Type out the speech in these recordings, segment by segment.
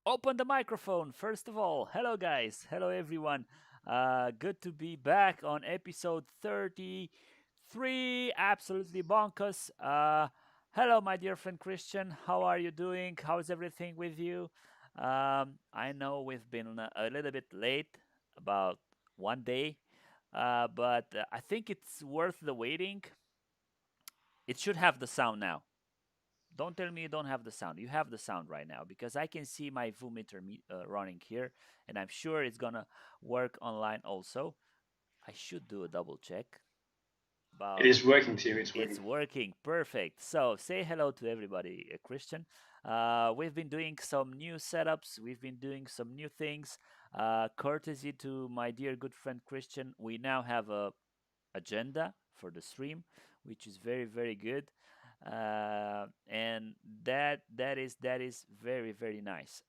Open the microphone. First of all, hello guys, hello everyone. Good to be back on episode 33. Absolutely bonkers. Hello, my dear friend Christian. How are you doing? How's everything with you? I know we've been a little bit late, about 1 day, but I think it's worth the waiting. It should have the sound now. Don't tell me you don't have the sound. You have the sound right now because I can see my VooMeter running here, and I'm sure it's gonna work online also. I should do a double check, It but is working, too. It's it's working. working perfect. So say hello to everybody, Christian. We've been doing some new setups. We've been doing some new things. Courtesy to my dear good friend Christian, we now have a agenda for the stream, which is very very good, and that is very nice.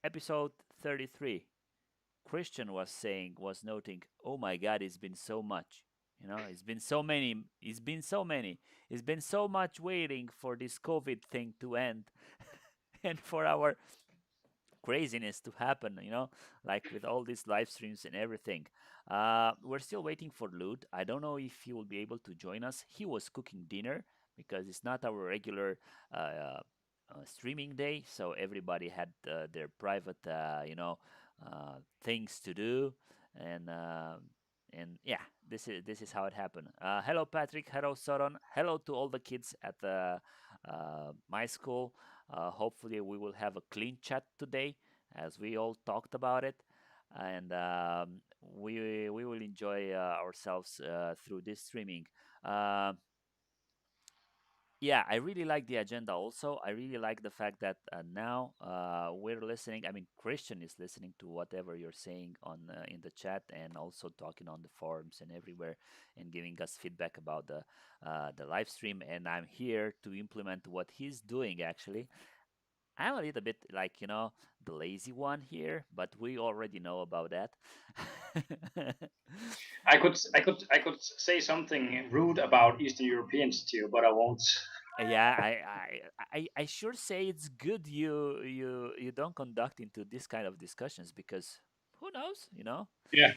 Episode 33. Christian was noting, oh my God, it's been so much. It's been so many. It's been so many. It's been so much waiting for this COVID thing to end, and for our craziness to happen, like with all these live streams and everything. We're still waiting for Lud. I don't know if he will be able to join us. He was cooking dinner because it's not our regular streaming day, so everybody had their private, things to do, and yeah, this is how it happened. Hello, Patrick. Hello, Soron. Hello to all the kids at my school. Hopefully, we will have a clean chat today, as we all talked about it, and we will enjoy ourselves through this streaming. Uh, yeah, I really like the agenda. Also, I really like the fact that now we're listening. I mean, Christian is listening to whatever you're saying on in the chat, and also talking on the forums and everywhere, and giving us feedback about the live stream. And I'm here to implement what he's doing. Actually, I'm a little bit like, the lazy one here, but we already know about that. I could say something rude about Eastern Europeans too, but I won't. Yeah, I sure say it's good you don't conduct into this kind of discussions because who knows? Yeah.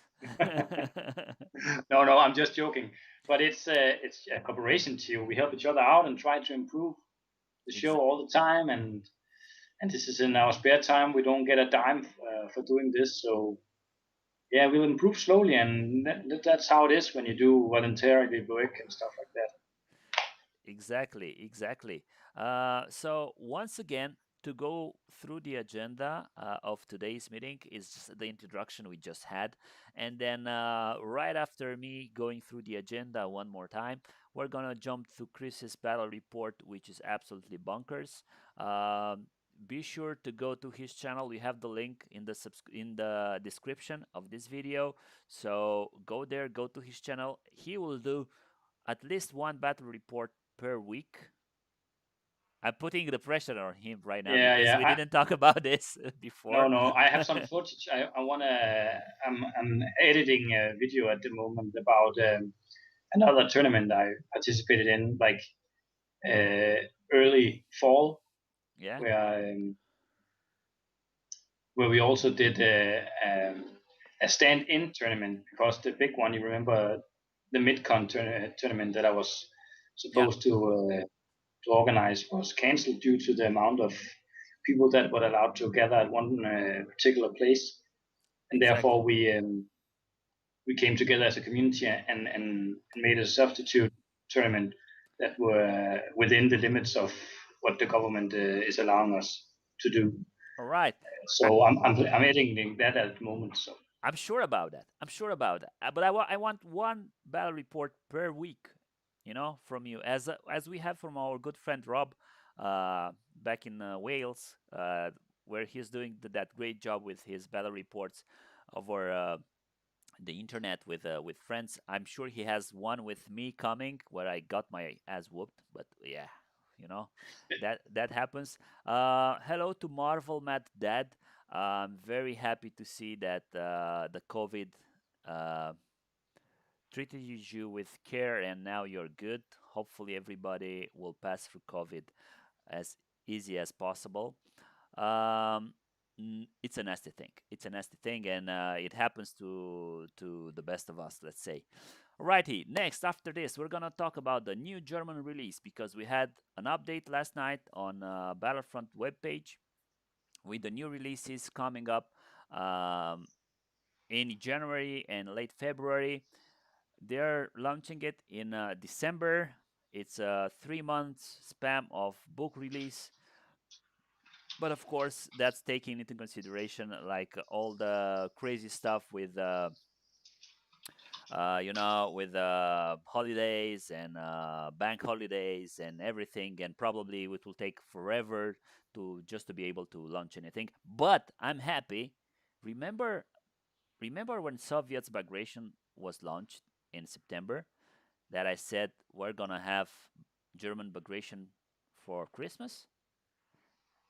No, no, I'm just joking. But it's a cooperation too. We help each other out and try to improve the Ex show all the time, and this is in our spare time. We don't get a dime for doing this, so yeah, we'll improve slowly, and that's how it is when you do voluntarily work and stuff like that. exactly. So once again, to go through the agenda of today's meeting is just the introduction we just had, and then right after me going through the agenda one more time, we're gonna jump to Chris's battle report, which is absolutely bonkers. Um, be sure to go to his channel. We have the link in the in the description of this video. So go there, go to his channel. He will do at least one battle report per week. I'm putting the pressure on him right now Yeah, because yeah. we didn't talk about this No, before. no. I have some footage. I wanna. I'm editing a video at the moment about another tournament I participated in, like uh, early fall, Yeah, where where we also did a stand-in tournament because the big one, you remember, the Midcon tournament that I was yeah, supposed to organize was cancelled due to the amount of people that were allowed to gather at one particular place, and therefore exactly. we came together as a community and made a substitute tournament that were within the limits of what the government is allowing us to do. All right. I, So I'm editing that at the moment. So I'm sure about that. I'm sure about that. But I want one battle report per week, from you, as we have from our good friend Rob, back in Wales, where he's doing that great job with his battle reports over the internet with friends. I'm sure he has one with me coming where I got my ass whooped, but yeah, that happens. Hello to Marvel Matt Dad. I'm very happy to see that the COVID uh, treated you with care and now you're good. Hopefully, everybody will pass through COVID as easy as possible. Um, it's a nasty thing. It's a nasty thing, and it happens to the best of us. Let's say. Righty. Next, after this, we're gonna talk about the new German release because we had an update last night on Battlefront webpage with the new releases coming up um, in January and late February. They're launching it in December. It's a 3 month span of book release, but of course that's taking into consideration like all the crazy stuff with with holidays and bank holidays and everything, and probably it will take forever to be able to launch anything. But I'm happy. Remember, remember when Soviet's migration was launched in September? That I said we're gonna have German migration for Christmas.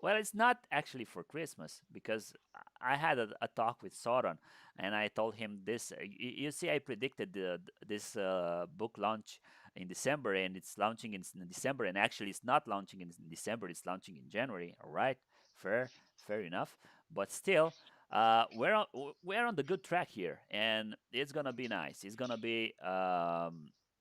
Well, it's not actually for Christmas because I had a talk with Sauron, and I told him this. You see, I predicted this book launch in December, and it's launching in December, and actually, it's not launching in December. It's launching in January. All right, fair, fair enough. But still, we're on the good track here, and it's gonna be nice. It's gonna be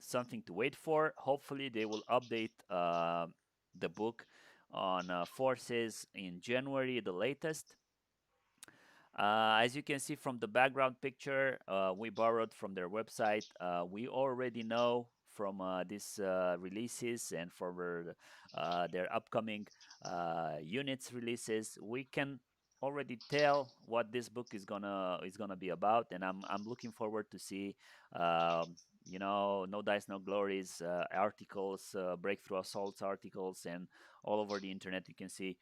something to wait for. Hopefully, they will update the book on forces in January, the latest. As you can see from the background picture, we borrowed from their website. We already know from these releases and for their upcoming units releases, we can already tell what this book is gonna be about, and I'm looking forward to see, no dice, no glories articles, breakthrough assaults articles, and all over the internet you can see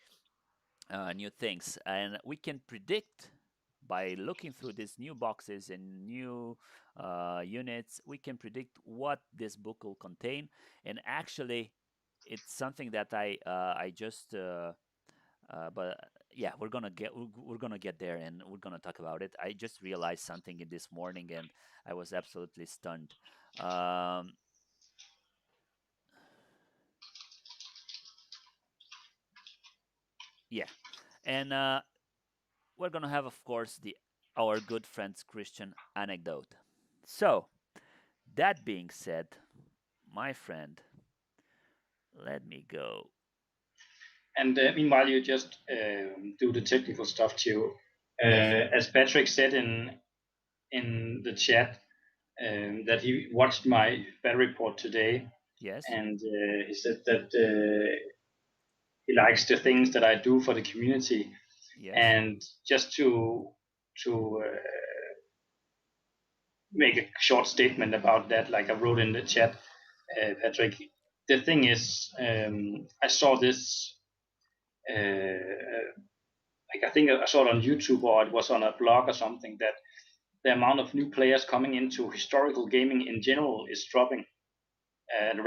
new things, and we can predict by looking through these new boxes and new units. We can predict what this book will contain, and actually, it's something that I just. But yeah, we're gonna get there, and we're gonna talk about it. I just realized something in this morning, and I was absolutely stunned. Um, yeah, and we're gonna have, of course, the our good friend's Christian anecdote. So, that being said, my friend, let me go. And meanwhile, you just do the technical stuff too. Yes, As Patrick said in the chat, that he watched my battle report today, yes, and he said that he likes the things that I do for the community. yes. And just to make a short statement about that, like I wrote in the chat, Patrick. The thing is, I saw this. Like I think I saw it on YouTube or it was on a blog or something that the amount of new players coming into historical gaming in general is dropping at a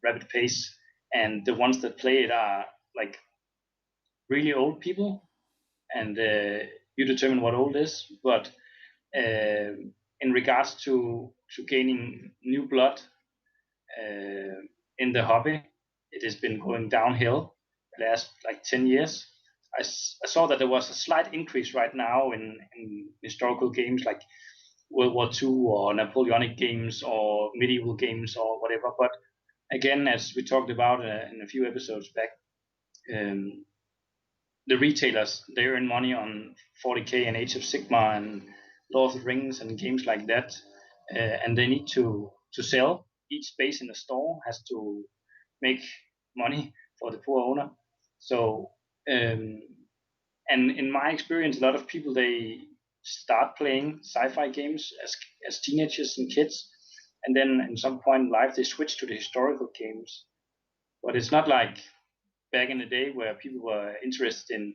rapid pace, and the ones that play it are like really old people, and you determine what old is. But uh, in regards to gaining new blood uh, in the hobby, it has been going downhill the last like 10 years. I saw that there was a slight increase right now in historical games like World War II or Napoleonic games or medieval games or whatever. But again, as we talked about in a few episodes back, um, the retailers they earn money on 40K and Age of Sigma and Lord of the Rings and games like that, and they need to sell. Each space in the store has to make money for the poor owner. So, um, and in my experience, a lot of people they start playing sci-fi games as teenagers and kids, and then at some point in life they switch to the historical games. But it's not like back in the day where people were interested in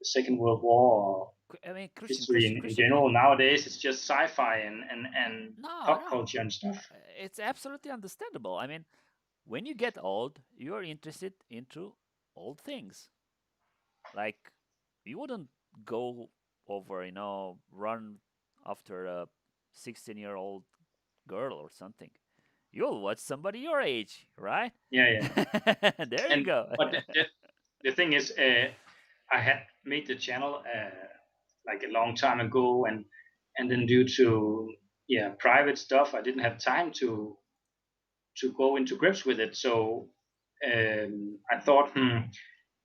the Second World War or I mean, Christian, history Christian, in Christian. general. Nowadays, it's just sci-fi and No, pop no. culture and stuff. It's absolutely understandable. I mean, when you get old, you're interested into old things. Like, you wouldn't go over, run after a 16-year-old girl or something. You'll watch somebody your age, right? Yeah, yeah. There you And go. but the thing is, I had made the channel like a long time ago, and then due to private stuff, I didn't have time to go into grips with it. So I thought,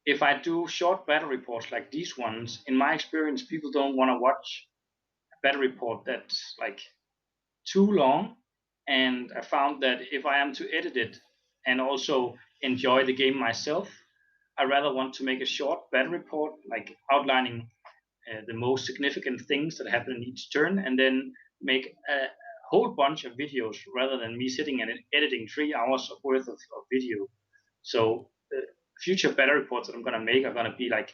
if I do short battle reports like these ones, in my experience, people don't want to watch a battle report that's like too long. And I found that if I am to edit it and also enjoy the game myself, I rather want to make a short battle report, like outlining the most significant things that happen in each turn, and then make a whole bunch of videos rather than me sitting and editing 3 hours of worth of video. So the future battle reports that I'm going to make are going to be like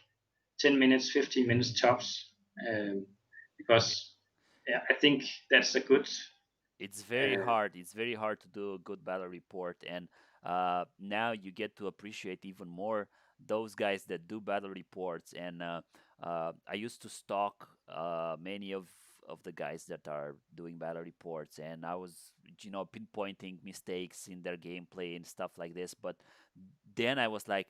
10 minutes, 15 minutes tops, because I think that's a good. It's very Uh, hard. It's very hard to do a good battle report, and now you get to appreciate even more those guys that do battle reports. And I used to stalk many of the guys that are doing battle reports, and I was, pinpointing mistakes in their gameplay and stuff like this. But then I was like,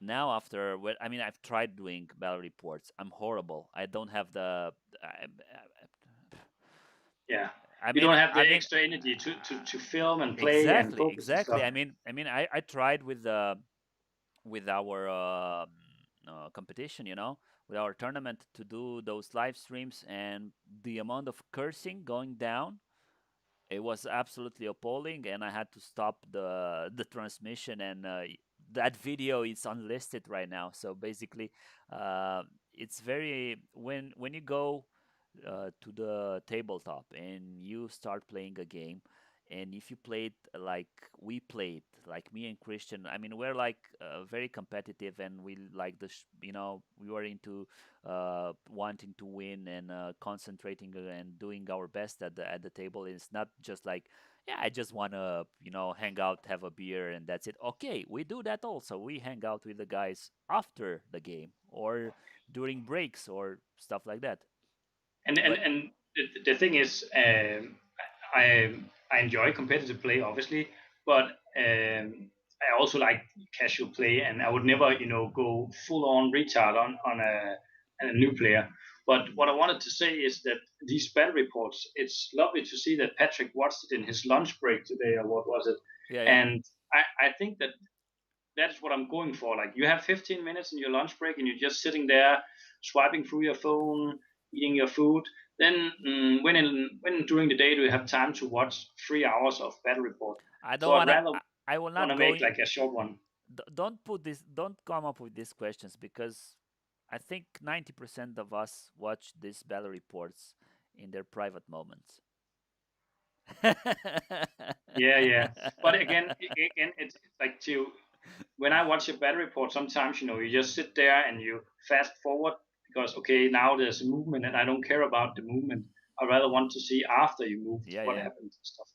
now after, I mean, I've tried doing battle reports. I'm horrible. I don't have the. yeah, I you mean, don't have I the mean, extra energy to film and play and exactly, focus and exactly. stuff. I mean, I tried with our competition, with our tournament to do those live streams, and the amount of cursing going down, it was absolutely appalling, and I had to stop the transmission, and that video is unlisted right now. So basically, it's very when you go to the tabletop and you start playing a game, and if you played like we played, like me and Christian, I mean, we're like very competitive, and we like we were into wanting to win, and concentrating and doing our best at the table. It's not just like, yeah, I just want to hang out, have a beer, and that's it. Okay, we do that also. We hang out with the guys after the game or during breaks or stuff like that. But And the thing is, I enjoy competitive play, obviously, but I also like casual play, and I would never, go full on retard on a new player. But what I wanted to say is that these battle reports, it's lovely to see that Patrick watched it in his lunch break today, or what was it? yeah, yeah. And I think that that's what I'm going for. Like, you have 15 minutes in your lunch break and you're just sitting there swiping through your phone, eating your food. Then when during the day do you have time to watch 3 hours of battle report? I So don't I'd wanna. rather I will want not to go. make like a short one. Don't put this. Don't come up with these questions, because I think 90% of us watch these battle reports in their private moments. Yeah, yeah. But again, it's like to when I watch a battle report, sometimes you just sit there and you fast forward because okay, now there's a movement and I don't care about the movement. I rather want to see after you moved Yeah, what yeah. happened and stuff.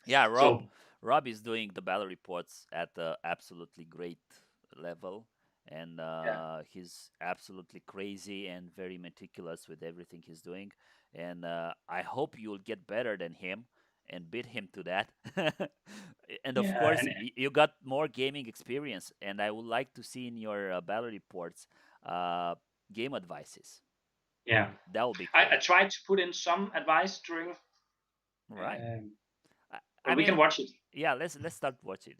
Yeah, Rob. So Rob is doing the battle reports at the absolutely great level, and yeah, he's absolutely crazy and very meticulous with everything he's doing. And I hope you'll get better than him and beat him to that. And of yeah, course, and you got more gaming experience, and I would like to see in your battle reports uh, game advices. yeah. That would be I cool. tried to put in some advice during, Right. um, I but we mean, can watch it. yeah. Let's start watching.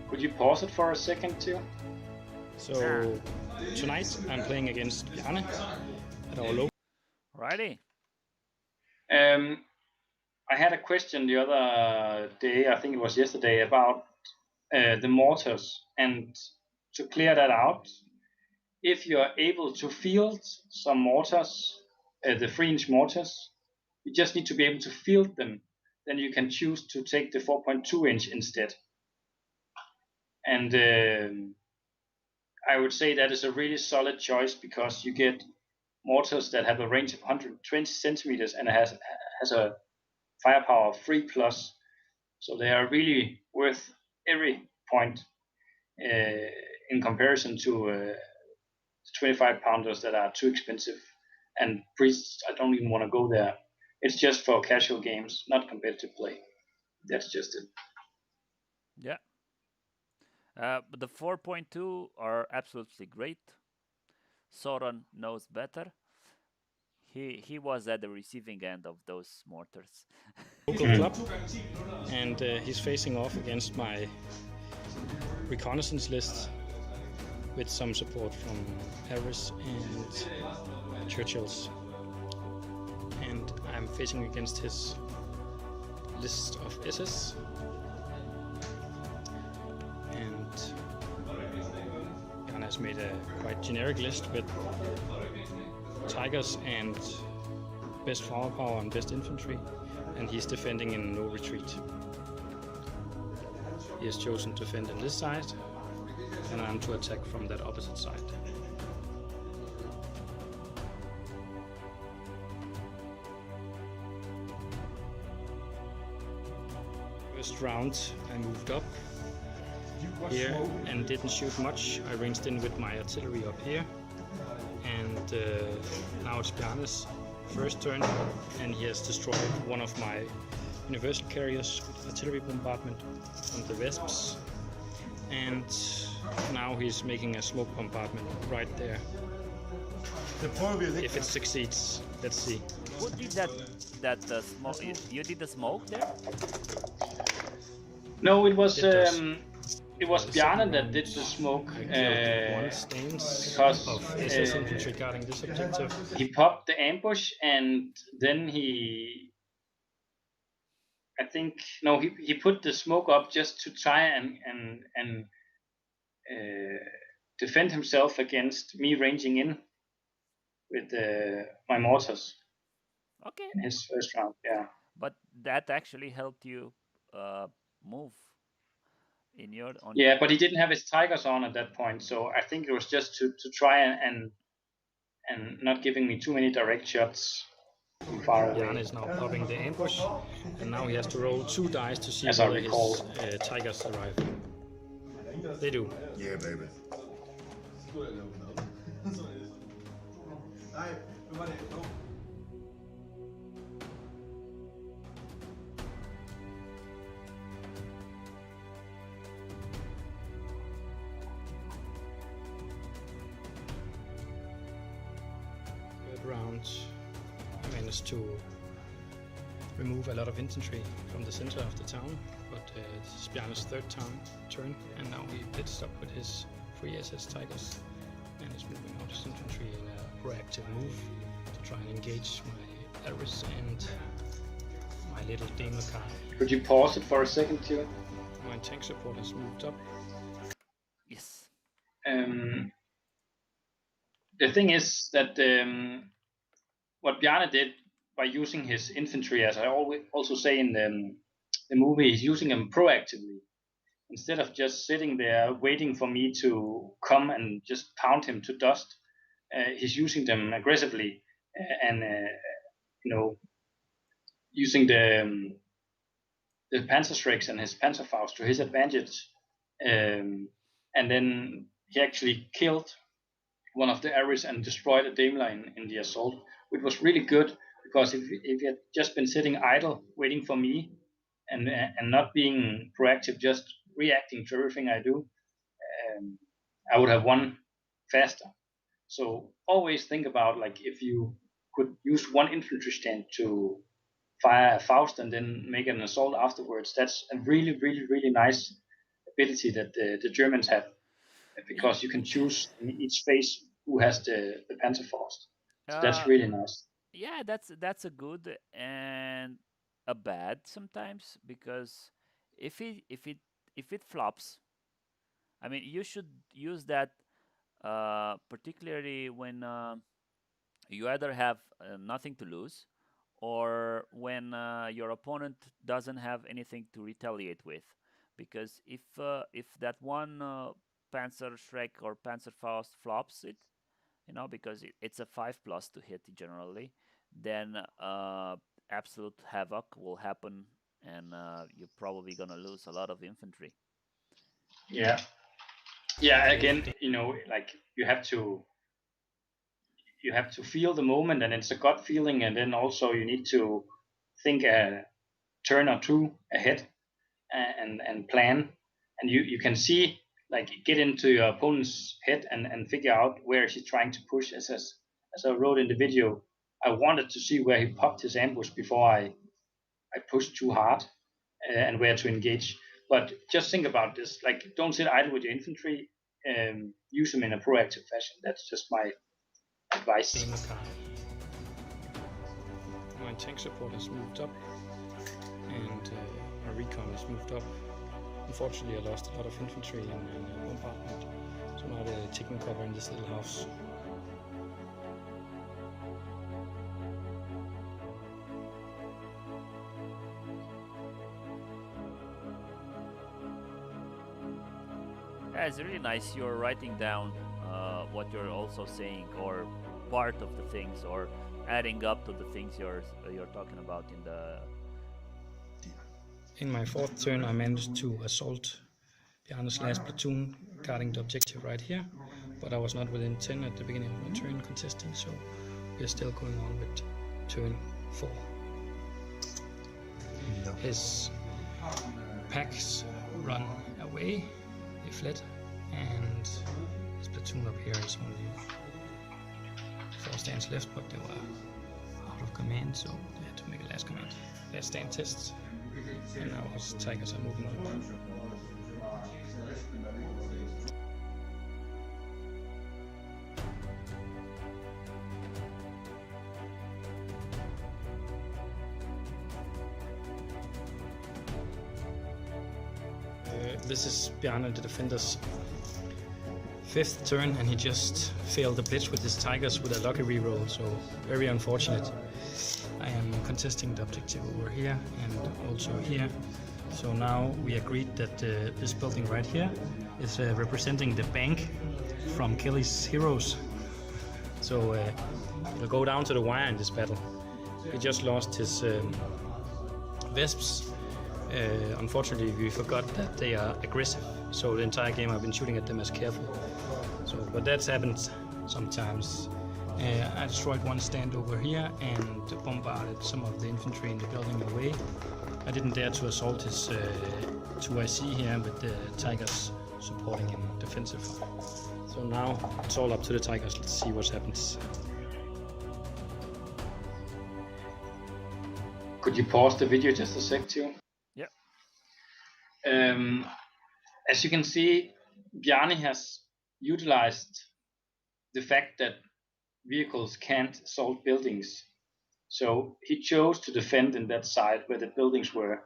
Could you pause it for a second too? So tonight I'm playing against Bjarne at our local. Righty. I had a question the other day, I think it was yesterday, about the mortars, and to clear that out, if you're able to field some mortars, the 3-inch mortars, you just need to be able to field them. Then you can choose to take the 4.2-inch instead. And I would say that is a really solid choice because you get mortars that have a range of 120 centimeters and has a firepower of 3 plus. So they are really worth every point in comparison to 25 pounders that are too expensive. And priests, I don't even want to go there. It's just for casual games, not competitive play. That's just it. Yeah. But the 4.2 are absolutely great. Soren knows better. He was at the receiving end of those mortars. Local club, and he's facing off against my reconnaissance list with some support from Harris and Churchill's. And I'm facing against his list of SS. And Jan has made a quite generic list with tigers and best firepower and best infantry, and he's defending in no retreat. He has chosen to defend on this side, and I'm to attack from that opposite side. First round I moved up here and didn't shoot much. I ranged in with my artillery up here, and now it's Bjarne's first turn, and he has destroyed one of my universal carriers with artillery bombardment on the Vesps, and now he's making a smoke bombardment right there. If it succeeds, let's see. Who did that smoke? You did the smoke there? No, it was The Bjarne second that round, did the smoke. I killed one stance because, of SS infantry guarding this objective. He popped the ambush, and then he put the smoke up just to try and defend himself against me ranging in with my mortars Okay. in his first round. Yeah. But that actually helped you move in your on. Yeah, but he didn't have his tigers on at that point, so I think it was just to try and not giving me too many direct shots from far away. Jan is now popping the ambush, and now he has to roll 2 dice to see As I whether recall. his tigers arrive. They do. Yeah, baby. Third round, I managed to remove a lot of infantry from the center of the town, but it's Bjarne's third turn, and now he pits up with his 3 SS Tigers and is moving out his infantry in a proactive move to try and engage my Aris and my little Daimler car. Could you pause it for a second, too? My tank support has moved up. Yes. The thing is that what Bjarne did by using his infantry, as I always also say in the movie, he's using them proactively. Instead of just sitting there waiting for me to come and just pound him to dust, he's using them aggressively and using the Panzerschrecks and his Panzerfaust to his advantage. And then he actually killed one of the Aris and destroyed a Daimler in the assault, which was really good, because if he had just been sitting idle waiting for me and not being proactive, just reacting to everything I do, I would have won faster. So always think about, like, if you could use one infantry stand to fire a Faust and then make an assault afterwards, that's a really, really, really nice ability that the Germans have, because you can choose in each phase who has the Panzerfaust. So that's really nice. Yeah, that's a good and a bad sometimes, because if it flops, I mean, you should use that particularly when you either have nothing to lose, or when your opponent doesn't have anything to retaliate with. Because if that one Panzer Shrek or Panzerfaust flops it, because it's a 5+ to hit generally, then absolute havoc will happen, and you're probably gonna lose a lot of infantry. Yeah. Yeah. Again, like you have to feel the moment, and it's a gut feeling, and then also you need to think a turn or two ahead, and plan, and you can see, like, get into your opponent's head, and figure out where he's trying to push. As I wrote in the video, I wanted to see where he popped his ambush before I pushed too hard, and where to engage. But just think about this: like, don't sit idle with your infantry. Use them in a proactive fashion. That's just my advice. My tank support has moved up, and my recon has moved up. Unfortunately, I lost a lot of infantry in bombardment, so now they're taking cover in this little house. Yeah, it's really nice you're writing down what you're also saying, or part of the things, or adding up to the things you're talking about in the. In my fourth turn, I managed to assault Bjarne's last platoon, guarding the objective right here, but I was not within 10 at the beginning of my turn contesting, so we're still going on with turn 4. His packs run away, they fled, and his platoon up here is only 4 stands left, but they were out of command, so they had to make a last stand test, and now his tigers are moving on. This is Bjarne the Defender's 5th turn, and he just failed the blitz with his tigers with a lucky reroll, so very unfortunate. I am contesting the objective over here and also here. So now we agreed that this building right here is representing the bank from Kelly's heroes. So we'll go down to the wire in this battle. He just lost his Vesps. Unfortunately, we forgot that they are aggressive, so the entire game I've been shooting at them as careful. So, but that's happened sometimes. I destroyed one stand over here and bombarded some of the infantry in the building away. I didn't dare to assault his 2IC here, with the Tigers supporting him defensive. So now it's all up to the Tigers. Let's see what happens. Could you pause the video just a sec too? Yeah. As you can see, Bjarne has utilized the fact that vehicles can't assault buildings. So he chose to defend in that side where the buildings were,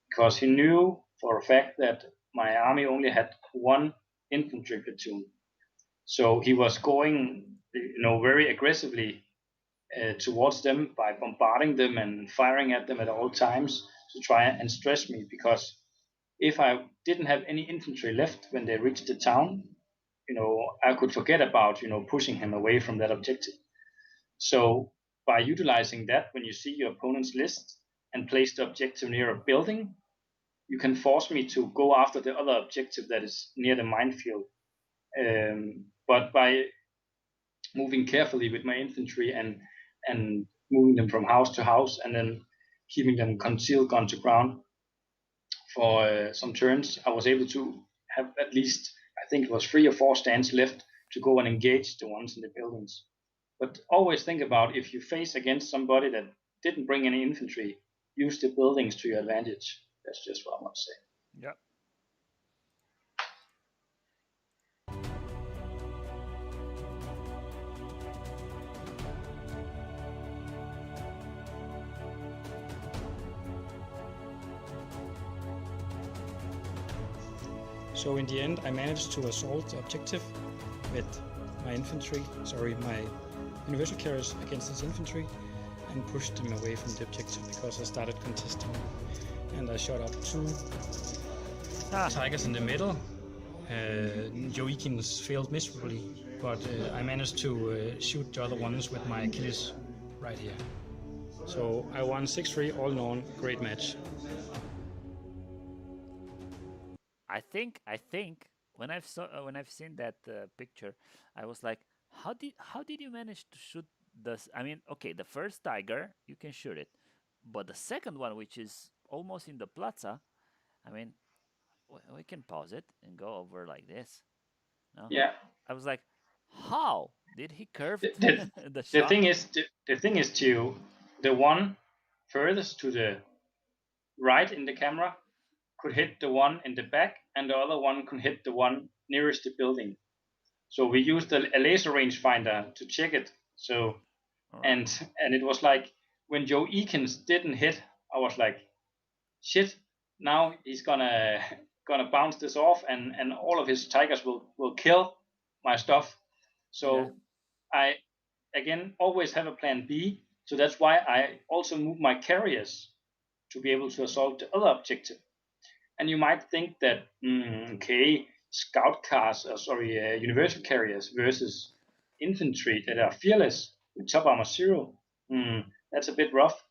because he knew for a fact that my army only had one infantry platoon. So he was going, very aggressively towards them by bombarding them and firing at them at all times to try and stress me, because if I didn't have any infantry left when they reached the town, I could forget about, pushing him away from that objective. So by utilizing that, when you see your opponent's list and place the objective near a building, you can force me to go after the other objective that is near the minefield. But by moving carefully with my infantry and moving them from house to house, and then keeping them concealed gun to ground for some turns, I was able to have at least, I think it was 3 or 4 stands left to go and engage the ones in the buildings. But always think about, if you face against somebody that didn't bring any infantry, use the buildings to your advantage. That's just what I want to say. Yeah. So in the end, I managed to assault the objective with my universal carriers against his infantry, and pushed him away from the objective because I started contesting. And I shot up 2 tigers in the middle. Joachim's failed miserably, but I managed to shoot the other ones with my Achilles right here. So I won 6-3 all in all. Great match. I think when I've seen that picture, I was like, how did you manage to shoot this? I mean, okay, the first tiger you can shoot it, but the second one, which is almost in the plaza, I mean, we can pause it and go over like this. No, Yeah. I was like, how did he curve The, the the shot? thing is to the one furthest to the right in the camera could hit the one in the back, and the other one could hit the one nearest the building. So we used a laser rangefinder to check it. So Right. and it was like when Joe Eakins didn't hit, I was like, shit, now he's gonna bounce this off, and all of his tigers will kill my stuff. Yeah. So I again always have a plan B. So that's why I also move my carriers to be able to assault the other objective. And you might think that okay, scout cars, universal carriers versus infantry that are fearless with top armor 0. That's a bit rough.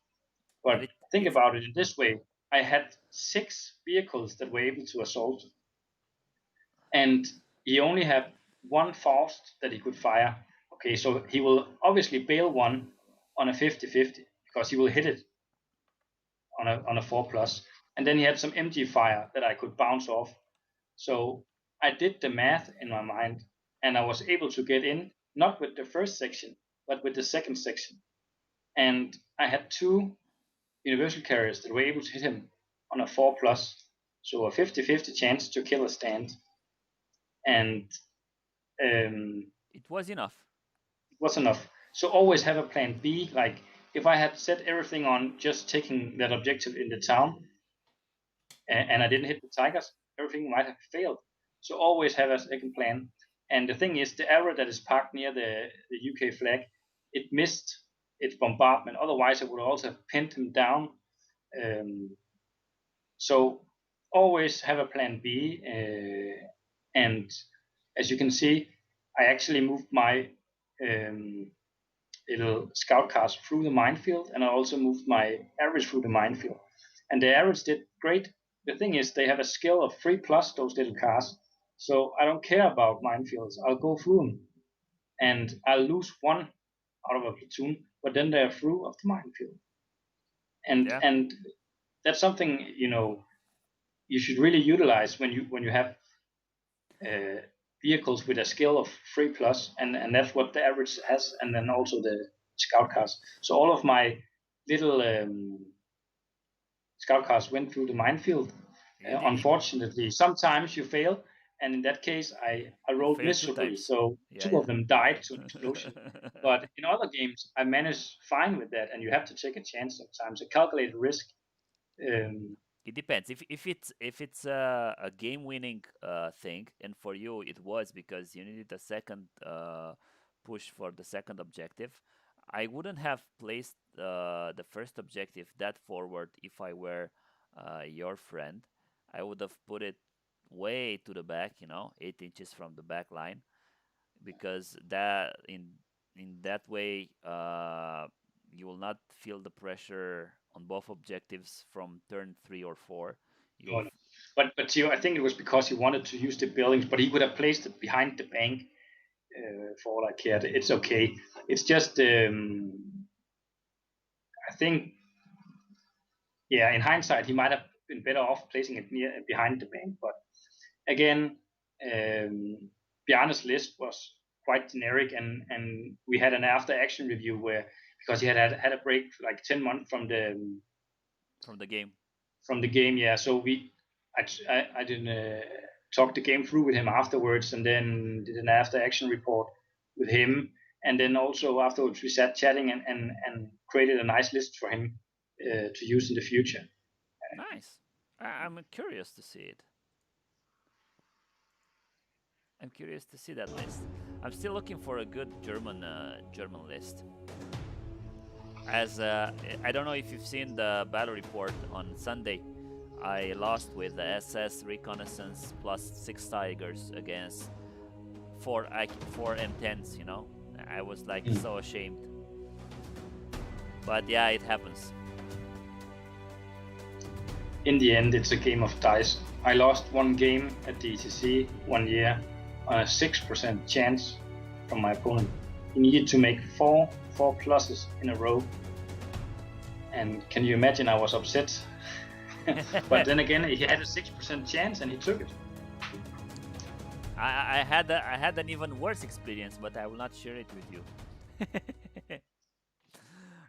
But But think about it in this way: I had 6 vehicles that were able to assault, and he only had 1 Faust that he could fire. Okay, so he will obviously bail one on a 50-50 because he will hit it on a 4 plus, and then he had some MG fire that I could bounce off. So I did the math in my mind, and I was able to get in not with the first section, but with the second section, and I had 2 universal carriers that were able to hit him on a 4 plus, so a 50-50 chance to kill a stand, and it was enough. it was enough. So always have a plan B. Like if I had set everything on just taking that objective in the town, and I didn't hit the tigers, everything might have failed. So always have a second plan. And the thing is, the arrow that is parked near the UK flag, it missed its bombardment. Otherwise, I would also have pinned him down. So always have a plan B. And as you can see, I actually moved my little scout cars through the minefield, and I also moved my average through the minefield. And the average did great. The thing is, they have a skill of 3 plus, those little cars. So I don't care about minefields. I'll go through them, and I'll lose one out of a platoon, but then they're through of the minefield. And that's something you should really utilize when you have vehicles with a skill of 3 plus, and that's what the average has, and then also the scout cars. So all of my little scout cars went through the minefield. Unfortunately, sometimes you fail, and in that case, I rolled miserably. So 2 of them died to an explosion. But in other games, I managed fine with that, and you have to take a chance sometimes, a calculated risk. It depends. If it's a game-winning thing, and for you it was because you needed a second push for the second objective, I wouldn't have placed the first objective that forward if I were your friend. I would have put it way to the back, 8 inches from the back line, because in that way you will not feel the pressure on both objectives from turn 3 or 4. You'll No. But I think it was because he wanted to use the buildings, but he could have placed it behind the bank. For all I cared, it's okay. It's just I think, yeah, in hindsight, he might have been better off placing it behind the bank. But again, Bjarne's list was quite generic, and we had an after action review where, because he had a break like 10 months from from the game. Yeah. So I didn't talk the game through with him afterwards, and then did an after action report with him, and then also afterwards we sat chatting and created a nice list for him to use in the future. Nice. I'm curious to see it. I'm curious to see that list. I'm still looking for a good German list. As I don't know if you've seen the battle report on Sunday. I lost with the SS reconnaissance plus 6 Tigers against four M10s. You know, I was like so ashamed. But yeah, it happens. In the end, it's a game of dice. I lost one game at the ECC one year on a 6% chance from my opponent. He needed to make four pluses in a row. And can you imagine, I was upset. But then again, he had a 6% chance and he took it. I had an even worse experience, but I will not share it with you.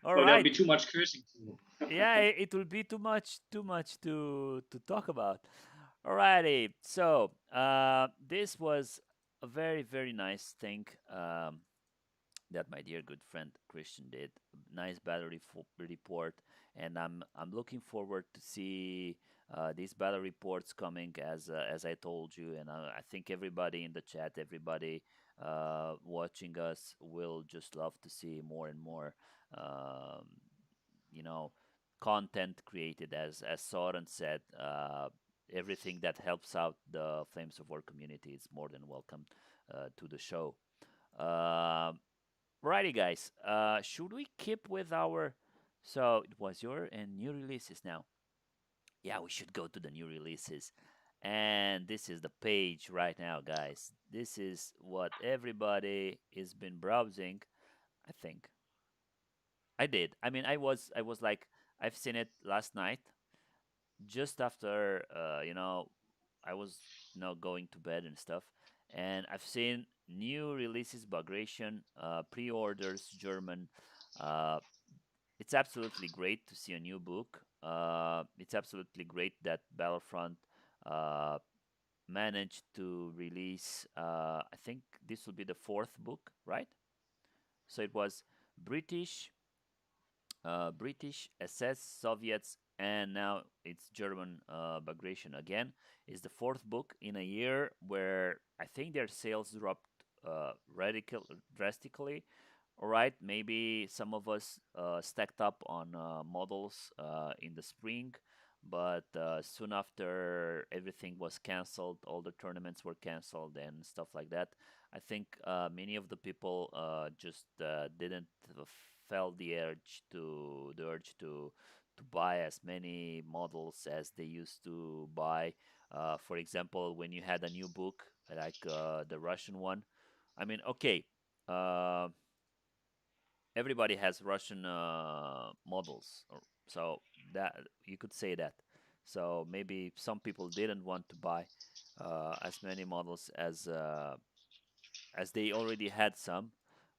All right. There'll be too much cursing. Yeah, it will be too much to talk about. Alrighty, so this was a very, very nice thing that my dear good friend Christian did. Nice battle report, and I'm looking forward to see these battle reports coming as I told you, and I think everybody in the chat, everybody watching us will just love to see more and more. You know, content created as Soren said. Everything that helps out the Flames of War community is more than welcome to the show. Righty, guys. Should we keep with our? So it was your and new releases now. Yeah, we should go to the new releases. And this is the page right now, guys. This is what everybody has been browsing. I think I did. I mean, I was like, I've seen it last night, just after I was going to bed and stuff, and I've seen new releases, Bagration, pre-orders, German. Uh, it's absolutely great to see a new book. It's absolutely great that Battlefront uh, managed to release. I think this will be the fourth book, right? So it was British, British, SS, Soviets, and now it's German Bagration again. Is the fourth book in a year where I think their sales dropped drastically. All right, maybe some of us stacked up on models in the spring, but soon after everything was canceled, all the tournaments were canceled and stuff like that. I think many of the people just didn't felt the urge to buy as many models as they used to buy. For example, when you had a new book like the Russian one, I mean, okay, uh, everybody has Russian models, so that you could say that. So maybe some people didn't want to buy as many models as they already had some,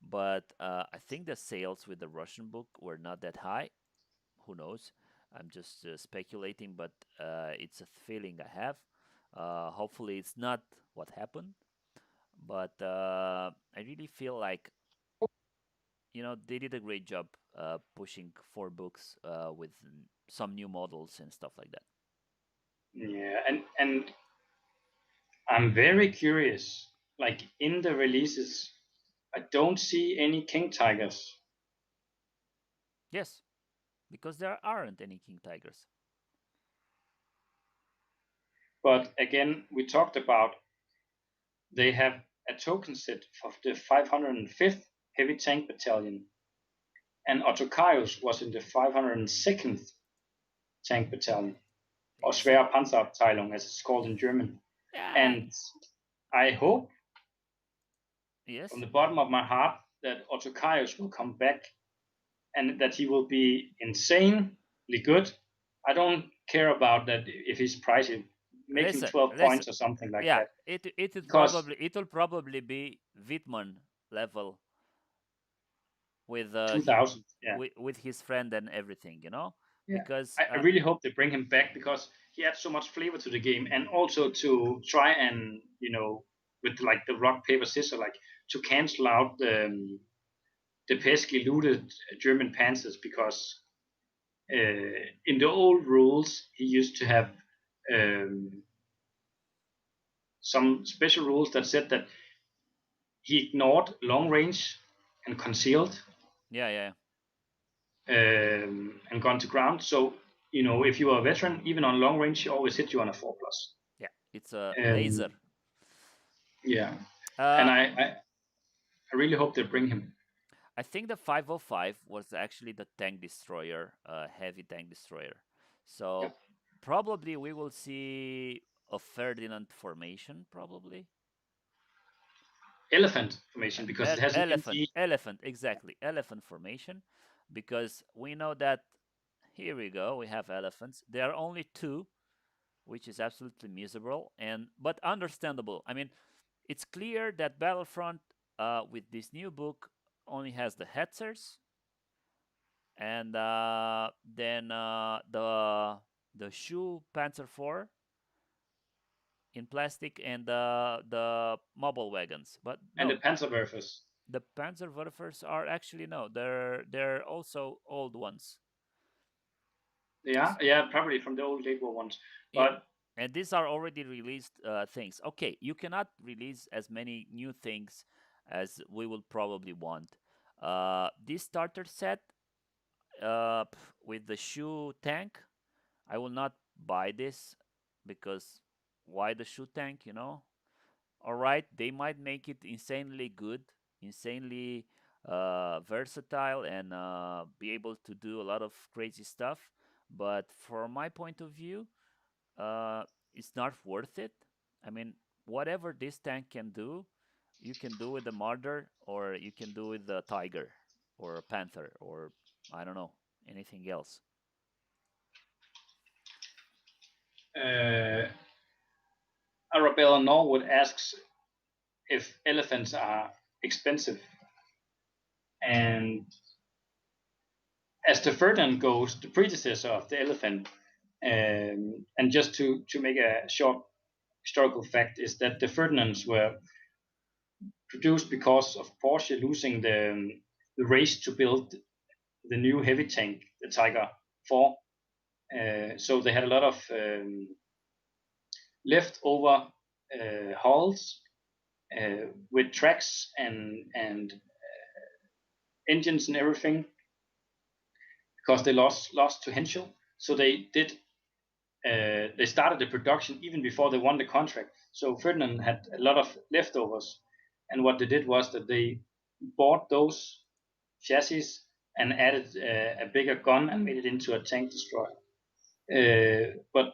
but I think the sales with the Russian book were not that high. Who knows? I'm just speculating, but it's a feeling I have. Hopefully, it's not what happened, but I really feel like they did a great job pushing 4 books with some new models and stuff like that. Yeah, and I'm very curious. Like in the releases, I don't see any King Tigers. Yes, because there aren't any King Tigers. But again, we talked about they have a token set for the 505th Heavy Tank Battalion, and Ottokaios was in the 502nd Tank Battalion, or Schwer Panzerabteilung, as it's called in German. Yeah. And I hope, yes, from the bottom of my heart, that Ottokaios will come back and that he will be insanely good. I don't care about that if he's pricey. Make him 12 points or something like that. Yeah, it'll probably be Wittmann level with 2000, yeah. with his friend and everything, Yeah. Because I really hope they bring him back because he adds so much flavor to the game, and also to try and with like the rock paper scissors, like to cancel out the pesky looted German panzers, because in the old rules he used to have some special rules that said that he ignored long range and concealed Yeah, yeah, and gone to ground. So if you are a veteran, even on long range, he always hit you on a 4+. yeah. It's a laser. Um, yeah, and Uh, I really hope they bring him. I think the 505 was actually the tank destroyer, heavy tank destroyer. Yeah. So probably we will see a Ferdinand formation, probably. Elephant formation because it has an Elephant, MG. elephant, exactly, elephant formation, because we know that. Here we go. We have elephants. There are only two, which is absolutely miserable and but understandable. I mean, it's clear that Battlefront, with this new book, only has the Hetzers, and then the shoe Panzer IV in plastic, and the mobile wagons. But And the no, Panzerwerfers. the Panzerwerfers are actually no. They're also old ones. Yeah, probably from the old Late War ones. Yeah, But and these are already released things. Okay, you cannot release as many new things as we will probably want. This starter set, with the shoe tank, I will not buy this because why the shoe tank? All right, they might make it insanely good, insanely versatile, and be able to do a lot of crazy stuff. But from my point of view, uh, it's not worth it. I mean, whatever this tank can do, you can do with the Marder, or you can do with the Tiger, or a Panther, or I don't know, anything else. uh, Arabella Norwood asks if elephants are expensive. And as the Ferdinand goes, the predecessor of the elephant, and just to make a short historical fact, is that the Ferdinands were produced because of Porsche losing the race to build the new heavy tank, the Tiger 4. So they had a lot of leftover hulls with tracks and engines and everything because they lost to Henschel. So they started the production even before they won the contract. So Ferdinand had a lot of leftovers, and what they did was that they bought those chassis and added a bigger gun and made it into a tank destroyer. But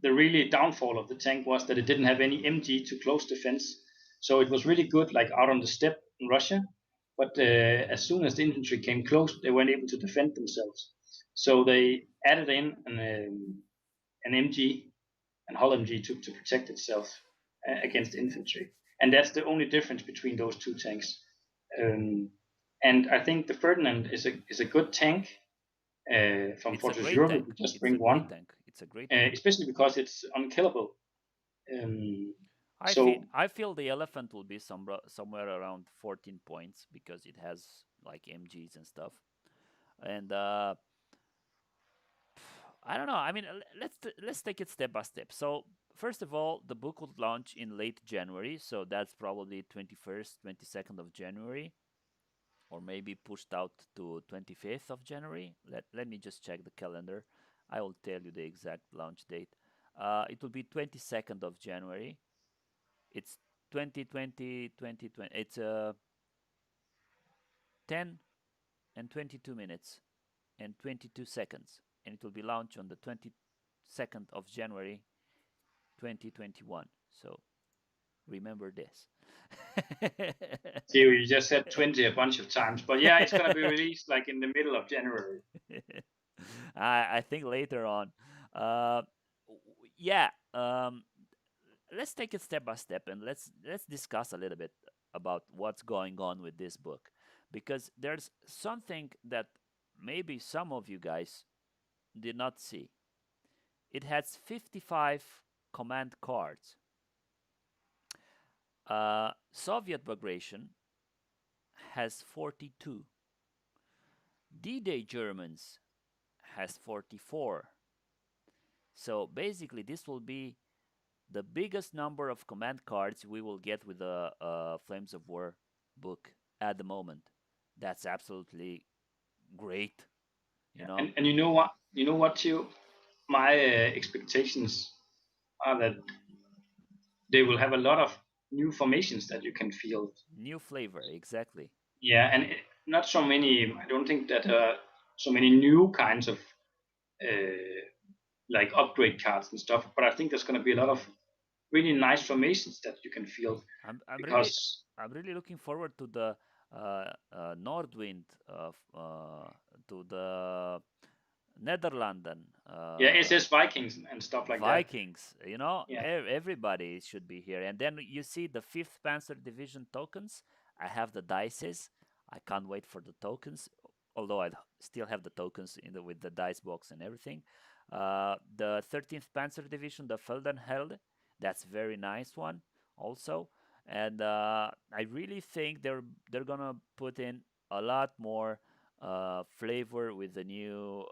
the really downfall of the tank was that it didn't have any MG to close defense. So it was really good, like out on the steppe in Russia. But as soon as the infantry came close, they weren't able to defend themselves. So they added in an MG, and Hull MG to protect itself against infantry. And that's the only difference between those two tanks. Um, and I think the Ferdinand is a good tank from It's a Fortress great Europe. If tank. we just It's a bring great one, tank. It's a great tank. especially because it's unkillable. Um, I feel so I feel the elephant will be somewhere around 14 points because it has like MGs and stuff. And I don't know. I mean, let's take it step by step. So first of all, the book will launch in late January, so that's probably 21st, 22nd of January, or maybe pushed out to 25th of January. Let me just check the calendar. I will tell you the exact launch date. It will be 22nd of January. It's 2020 2020. It's 10 and 22 minutes and 22 seconds, and it will be launched on the 22nd of January 2021. So remember this. you just said 20 a bunch of times, but yeah, it's gonna be released like in the middle of January. I think later on. Uh, yeah. Let's take it step by step, and let's discuss a little bit about what's going on with this book, because there's something that maybe some of you guys did not see. It has 55 command cards. Soviet Bagration has 42. D-Day Germans has 44. So basically, this will be the biggest number of command cards we will get with the Flames of War book at the moment. That's absolutely great, you know. And you know what? You know what? You my expectations are that they will have a lot of new formations that you can field. New flavor, exactly. Yeah, and not so many. I don't think that so many new kinds of uh, like upgrade cards and stuff. But I think there's going to be a lot of really nice formations that you can field I'm really because I'm really looking forward to the Nordwind, to the Netherlanden, yeah, SS Vikings and stuff like that. Vikings. You know, Yeah, everybody should be here. And then you see the Fifth Panzer Division tokens. I have the dices. I can't wait for the tokens. Although I still have the tokens in the with the dice box and everything. The 13th Panzer Division, the Feldenheld. That's very nice one also. And I really think they're gonna put in a lot more flavor with the new.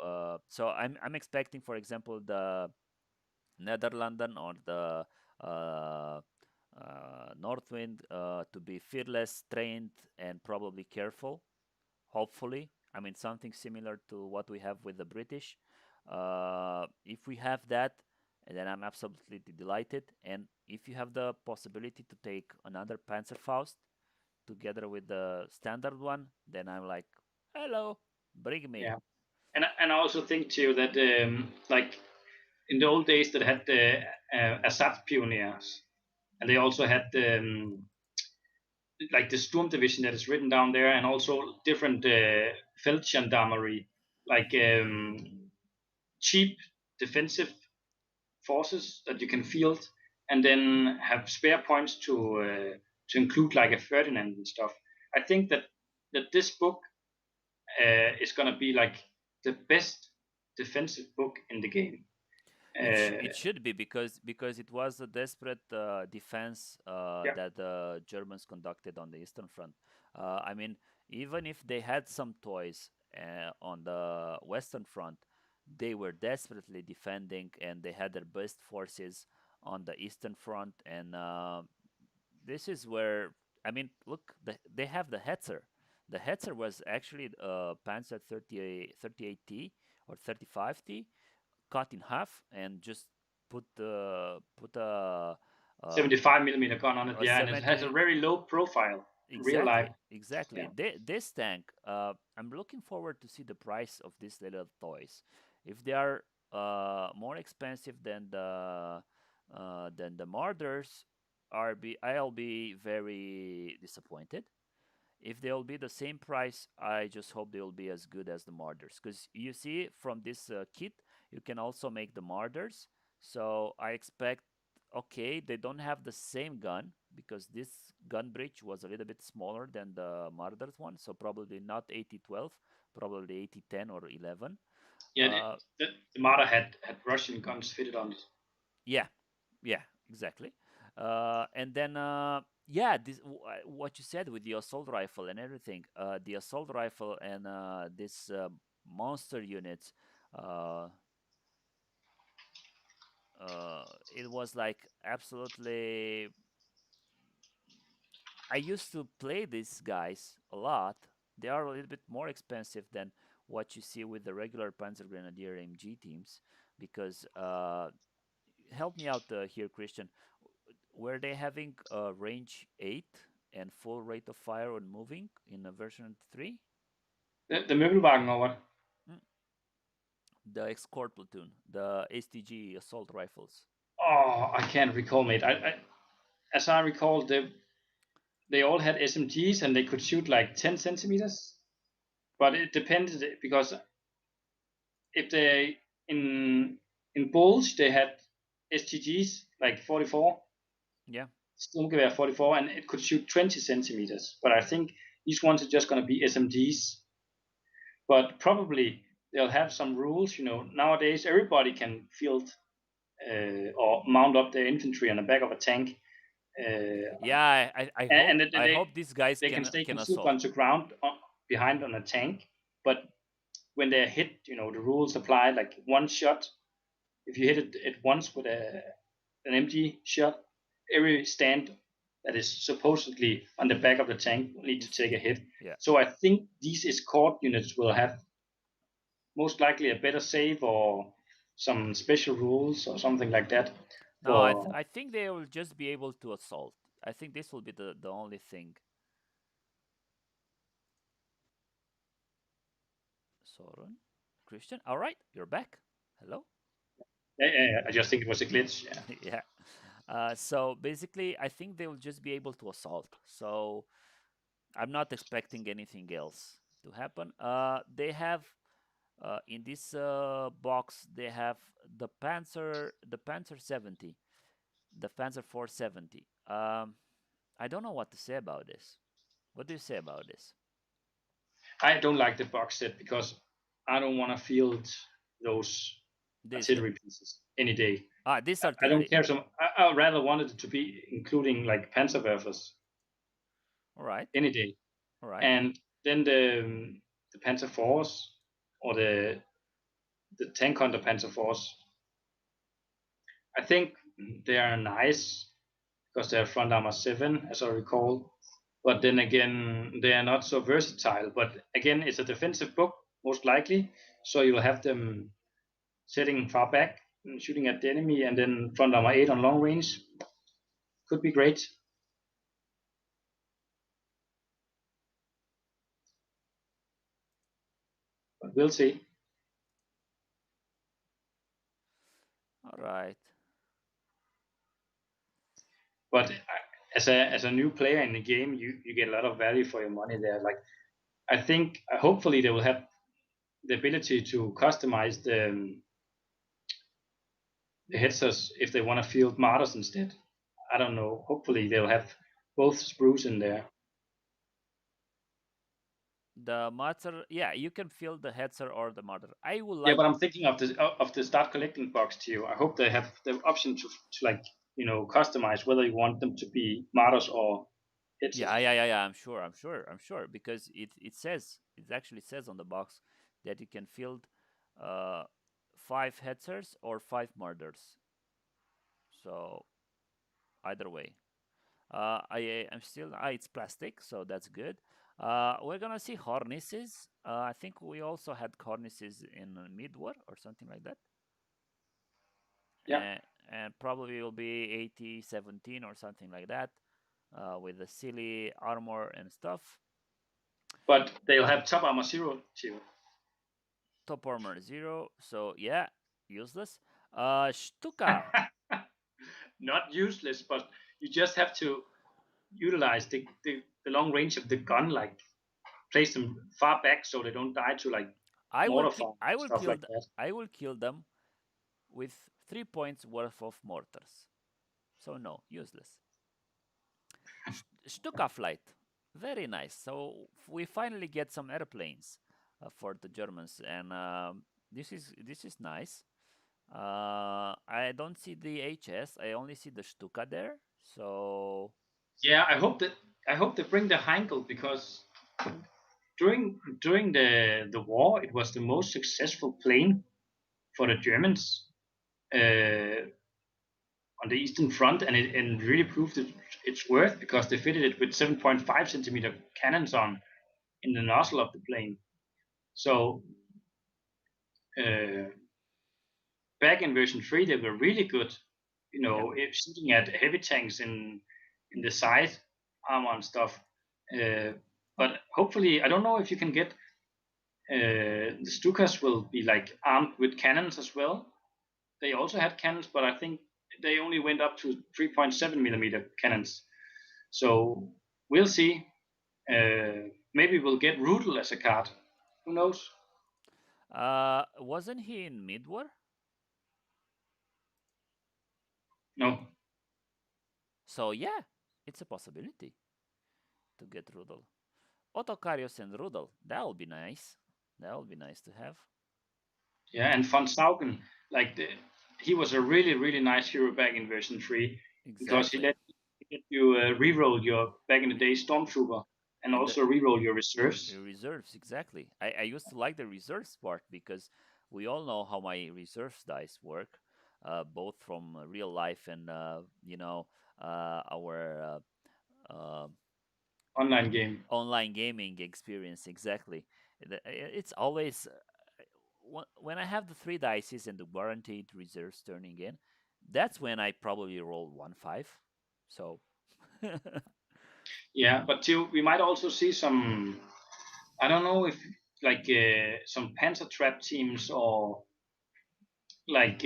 So I'm expecting, for example, the Netherlanden or the uh, Northwind to be fearless, trained, and probably careful. Hopefully, I mean something similar to what we have with the British. If we have that, then I'm absolutely delighted. And if you have the possibility to take another Panzerfaust together with the standard one, then I'm like, hello, bring me. yeah, and I also think too that like in the old days that had the Assad pioneers, and they also had the like the Sturm division that is written down there, and also different Feldgendarmerie, like cheap defensive forces that you can field, and then have spare points to include like a Ferdinand and stuff. I think that this book is gonna be like the best defensive book in the game. It should be because it was a desperate defense Yeah, that the Germans conducted on the Eastern Front. I mean, even if they had some toys on the Western Front, they were desperately defending, and they had their best forces on the Eastern Front. And this is where, I mean, look, they have the Hetzer. The Hetzer was actually Panzer 38T or 35T cut in half and just put uh, 75 millimeter gun on it. a Yeah, and it has a 70. very low profile in real life. Exactly. Yeah, This tank, I'm looking forward to see the price of these little toys. If they are more expensive than the Marders, I'll be very disappointed. If they'll be the same price, I just hope they'll be as good as the Marders. Because you see, from this kit, you can also make the Marders. So I expect, okay, they don't have the same gun because this gun bridge was a little bit smaller than the Marders one. So probably not 8012, probably 8010 or 11. yeah. Uh, The Marder had Russian guns fitted on it. yeah, yeah, exactly. And then, yeah, what you said with the assault rifle and everything, the assault rifle and this monster units, uh, it was like absolutely. I used to play these guys a lot. They are a little bit more expensive than what you see with the regular Panzer Grenadier MG teams because help me out here, Christian. Were they having range 8 and full rate of fire on moving in version 3? The Möbelwagen or what? Mm. The escort platoon, the STG assault rifles. Oh, I can't recall, mate. As I recall, they all had SMGs and they could shoot like 10 centimeters. But it depended because if they in Bulge they had STGs like 44, Yeah. Sturmgewehr 44, and it could shoot 20 centimeters. But I think these ones are just going to be SMGs. But probably they'll have some rules. You know, nowadays everybody can field or mount up their infantry on the back of a tank. Yeah, And I hope these guys they can stay can concealed assault. gun to ground behind on a tank. But when they're hit, you know, the rules apply like one shot. If you hit it once with a an empty shot. Every stand that is supposedly on the back of the tank will need to take a hit. Yeah. So I think these escort units will have most likely a better save or some special rules or something like that. No, For I think they will just be able to assault. I think this will be the only thing. Soren, Christian, all right, you're back. Hello. I just think it was a glitch. Yeah. Yeah. So basically, I think they will just be able to assault. So I'm not expecting anything else to happen. They have in this box they have the Panzer 70, the Panzer 470. I don't know what to say about this. What do you say about this? I don't like the box set because I don't want to field those This artillery pieces any day. this I don't artillery. care so. I rather wanted it to be including like Panzerwerfers All right, any day, all right. and then the Panzer Force or the tank hunter Panzer Force. I think they are nice because they're front armor 7, as I recall. But then again, they are not so versatile. But again, it's a defensive book, most likely. So you'll have them sitting far back and shooting at the enemy, and then front armor 8 on long range. Could be great. But we'll see. All right. But as a new player in the game, you get a lot of value for your money there. Like I think, hopefully, they will have the ability to customize the headsets if they want to field martyrs instead. I don't know. Hopefully, they'll have both sprues in there. The Mater, yeah, you can fill the Hetzer or the Martyr. I would Yeah, like, but I'm thinking of the start collecting box too. I hope they have the option to like customize whether you want them to be martyrs or yeah, headsets. yeah. I'm sure, because it says it actually says on the box that you can field uh 5 Hetzers or 5 Murders. So either way, I'm still it's plastic, so that's good. We're gonna see Hornices. I think we also had Hornices in Mid-War or something like that. Yeah, And probably will be 8017 or something like that, with the silly armor and stuff. but they'll have top armor 0 too. Top armor 0, so yeah, useless. Stuka. Not useless, but you just have to utilize the long range of the gun, like place them far back so they don't die to like mortar fire stuff like that. I will kill them with 3 points worth of mortars. So no, useless. Stuka flight, very nice. So we finally get some airplanes for the Germans, and this is nice. I don't see the HS. I only see the Stuka there. So Yeah, I hope they bring the Heinkel because during the war it was the most successful plane for the Germans on the Eastern Front, and it and really proved its worth because they fitted it with 7.5 centimeter cannons on in the nozzle of the plane. So uh, back in version 3, they were really good. yeah, If shooting at heavy tanks in the side armor and stuff. But hopefully, I don't know if you can get the Stukas will be like armed with cannons as well. They also had cannons, but I think they only went up to 3.7 millimeter cannons. So we'll see. Maybe we'll get Rudel as a card. Who knows? wasn't he in Mid-War? No. So yeah, it's a possibility to get Rudel. Otokarios and Rudel. That would be nice. That would be nice to have. Yeah, and von Saugen, like he was a really nice hero back in version 3 because Exactly. he let you reroll your back in the day stormtrooper and And the also reroll your reserves. reserves, exactly. I used to like the reserves part because we all know how my reserves dice work. both from real life and our Online game. online gaming experience. Exactly. It's always when I have the three dices and the guaranteed reserves turning in, that's when I probably roll 1-5. So Yeah, but too, we might also see some. I don't know if like some Panzer Trap teams or like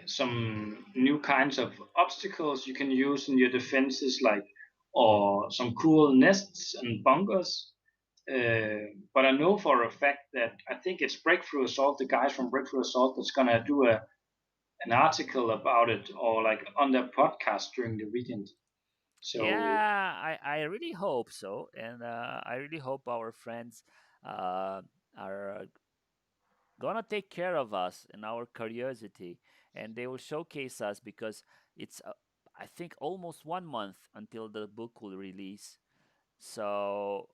some new kinds of obstacles you can use in your defenses, like or some cool nests and bunkers. But I know for a fact that I think it's Breakthrough Assault, the guys from Breakthrough Assault, that's gonna do an article about it or like on their podcast during the weekend. So yeah, I really hope so, and I really hope our friends uh, are gonna take care of us and our curiosity, and they will showcase us because it's I think almost 1 month until the book will release. So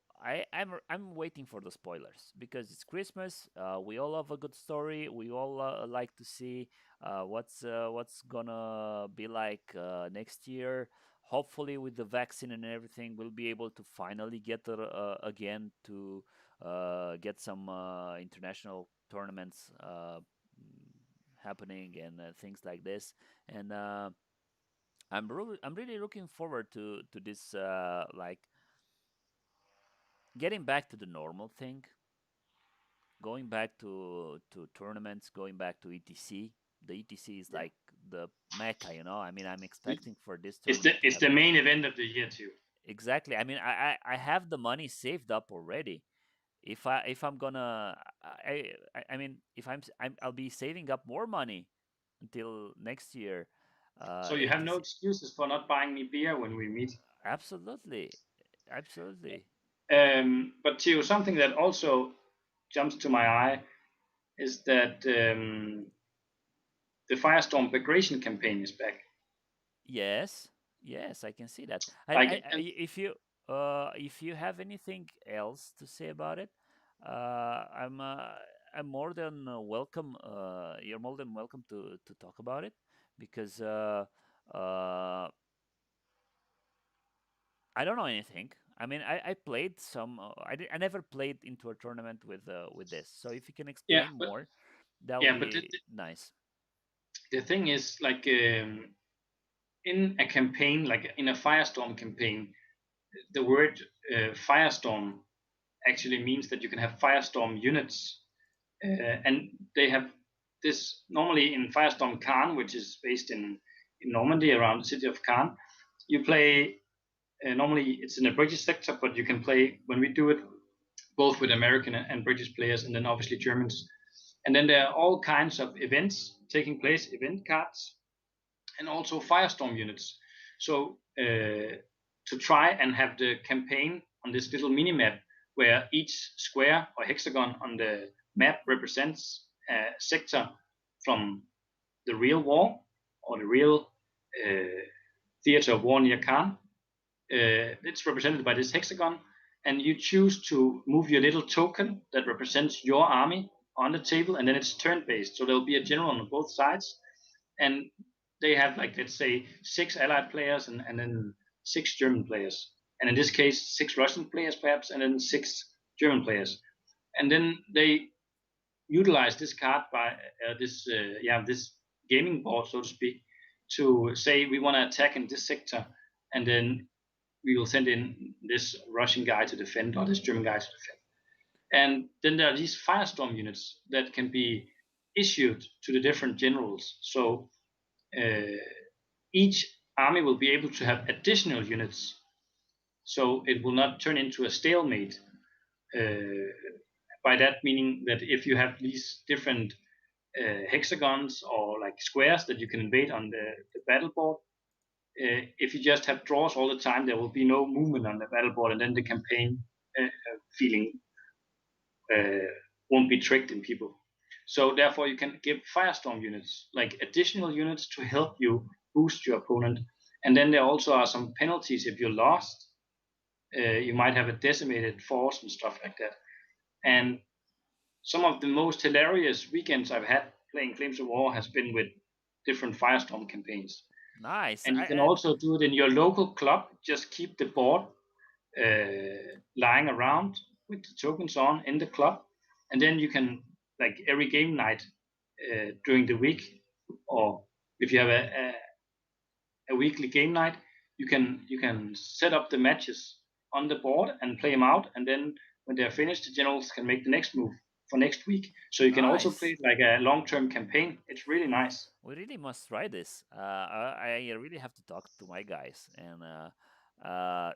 I'm waiting for the spoilers because it's Christmas. We all love a good story. We all like to see what's gonna be like next year. Hopefully, with the vaccine and everything, we'll be able to finally get again to get some international tournaments happening and things like this. And I'm really looking forward to this like getting back to the normal thing, going back to tournaments, going back to ETC. The ETC is like the mecca, you know. I mean, I'm expecting for this it's the tournament to it's the happen. main event of the year too. Exactly. I mean, I have the money saved up already. If I'm gonna I mean if I'll be saving up more money until next year. So you have no ETC. excuses for not buying me beer when we meet. Absolutely, absolutely. But Theo, something that also jumps to my eye is that the Firestorm Migration campaign is back. Yes, yes, I can see that. Like, and If you have anything else to say about it, I'm more than welcome. You're more than welcome to talk about it because uh, I don't know anything. I mean, I played some. I never played into a tournament with this. So if you can yeah, explain but more, that would yeah, but be nice. the thing is, like, in a campaign, like in a Firestorm campaign, the word Firestorm actually means that you can have Firestorm units, and they have this normally in Firestorm Caen, which is based in Normandy around the city of Caen. You play normally it's in a British sector, but you can play when we do it both with American and British players, and then obviously Germans. And then there are all kinds of events taking place, event cards, and also Firestorm units. So to try and have the campaign on this little mini map where each square or hexagon on the map represents a sector from the real war or the real uh, theater of war near Khan. It's represented by this hexagon, and you choose to move your little token that represents your army on the table, and then it's turn based. So there'll be a general on both sides, and they have, like, let's say 6 Allied players and then 6 German players, and in this case 6 Russian players perhaps, and then 6 German players, and then they utilize this card by this gaming board, so to speak, to say we want to attack in this sector, and then we will send in this Russian guy to defend or this German guy to defend. And then there are these Firestorm units that can be issued to the different generals. So uh, each army will be able to have additional units, so it will not turn into a stalemate. Uh, by that meaning that if you have these different hexagons or like squares that you can invade on the battle board, if you just have draws all the time, there will be no movement on the battle board, and then the campaign feeling uh, won't be tricked in people. So therefore, you can give Firestorm units, like additional units to help you boost your opponent. And then there also are some penalties if you're lost. You might have a decimated force and stuff like that. And some of the most hilarious weekends I've had playing Flames of War has been with different Firestorm campaigns. Nice. And you can also do it in your local club. Just keep the board lying around with the tokens on in the club, and then you can, like every game night during the week, or if you have a weekly game night, you can set up the matches on the board and play them out, and then when they're finished, the generals can make the next move for next week. So you can also play it like a long-term campaign. It's really nice. We really must try this. I really have to talk to my guys and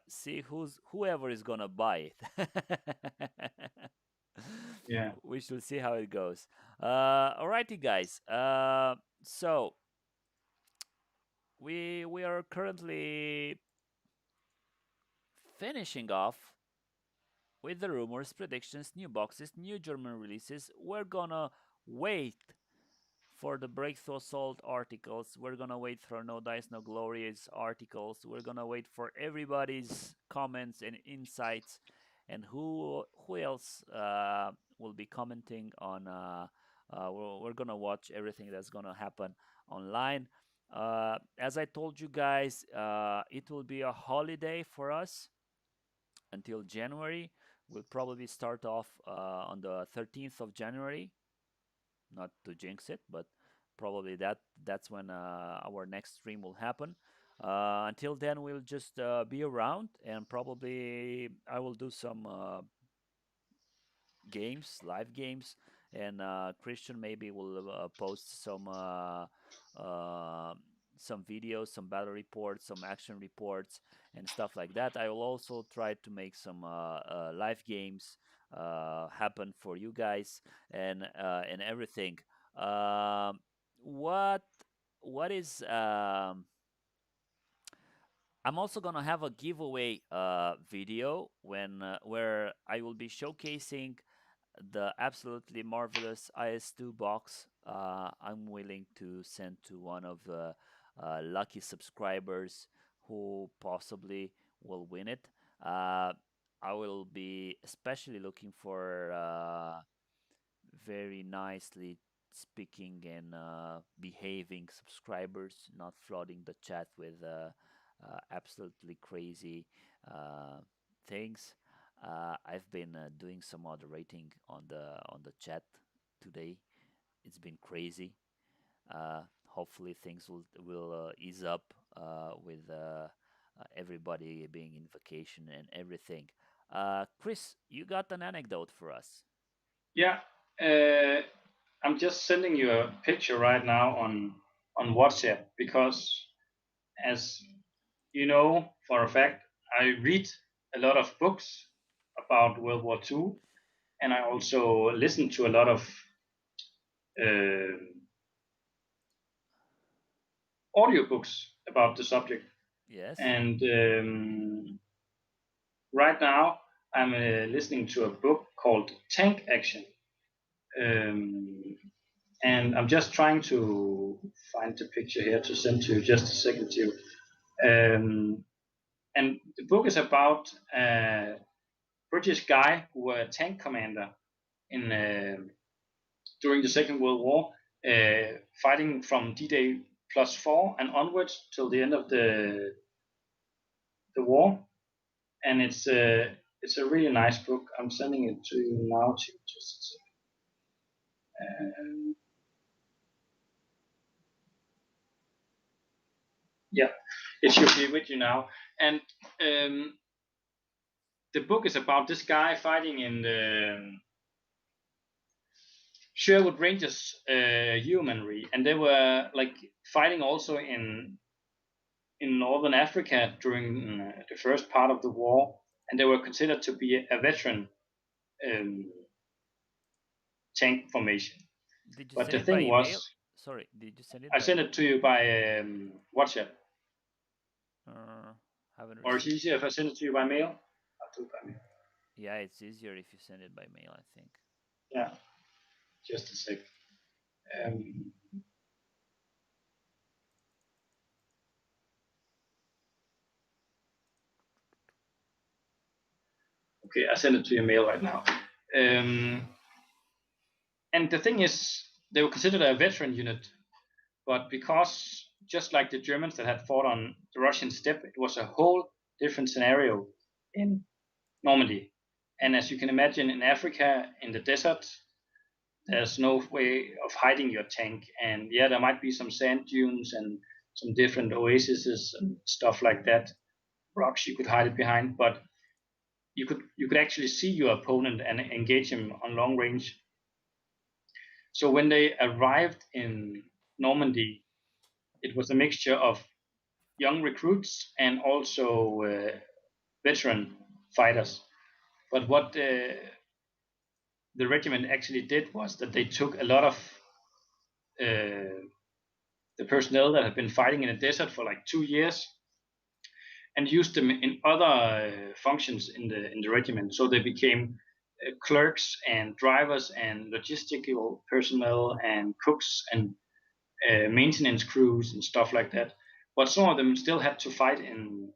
see whoever is gonna buy it. Yeah. We shall see how it goes. Alrighty, guys. So we are currently finishing off with the rumors, predictions, new boxes, new German releases. We're gonna wait for the Breakthrough Assault articles. We're gonna wait for No Dice No Glories articles. We're gonna wait for everybody's comments and insights, and who else will be commenting on. We're gonna watch everything that's gonna happen online. As I told you guys, it will be a holiday for us until January. We'll probably start off on the 13th of January. Not to jinx it, but probably that's when our next stream will happen. Until then, we'll just be around, and probably I will do some games, live games, and Christian maybe will post some videos, some battle reports, some action reports, and stuff like that. I will also try to make some live games happen for you guys and everything. Um, what what is I'm also gonna have a giveaway video where I will be showcasing the absolutely marvelous IS2 box. I'm willing to send to one of the lucky subscribers who possibly will win it. I will be especially looking for very nicely speaking and behaving subscribers, not flooding the chat with absolutely crazy things. I've been doing some moderating on the chat today. It's been crazy. Hopefully things will ease up with everybody being in vacation and everything. Chris, you got an anecdote for us. Yeah. I'm just sending you a picture right now on WhatsApp because, as you know for a fact, I read a lot of books about World War II, and I also listen to a lot of uh, audiobooks about the subject. Yes. And right now, I'm listening to a book called Tank Action. And I'm just trying to find the picture here to send to you. Just a second, too. And the book is about a British guy who was a tank commander in during the Second World War, fighting from D-Day +4 and onwards till the end of the war. And it's a really nice book. I'm sending it to you now. To just a second. Yeah, it should be with you now. And the book is about this guy fighting in the Sherwood Rangers Yeomanry, and they were like fighting also in northern Africa during the first part of the war, and they were considered to be a veteran tank formation. Did you But send the it by thing email? was, Sorry, did you send it? I sent it to you by WhatsApp. Haven't Or it's received. easier if I send it to you by mail. I'll do it by mail. Yeah, it's easier if you send it by mail, I think. Yeah, just a sec. Okay, I send it to your mail right now. And the thing is, they were considered a veteran unit, But because just like the Germans that had fought on the Russian steppe, it was a whole different scenario in Normandy. And as you can imagine, in Africa, in the desert, there's no way of hiding your tank. And yeah, there might be some sand dunes and some different oases and stuff like that, rocks you could hide it behind, but you could actually see your opponent and engage him on long range. So when they arrived in Normandy, it was a mixture of young recruits and also veteran fighters. But what the regiment actually did was that they took a lot of the personnel that had been fighting in the desert for like 2 years and used them in other functions in the regiment. So they became clerks and drivers and logistical personnel and cooks and maintenance crews and stuff like that. But some of them still had to fight in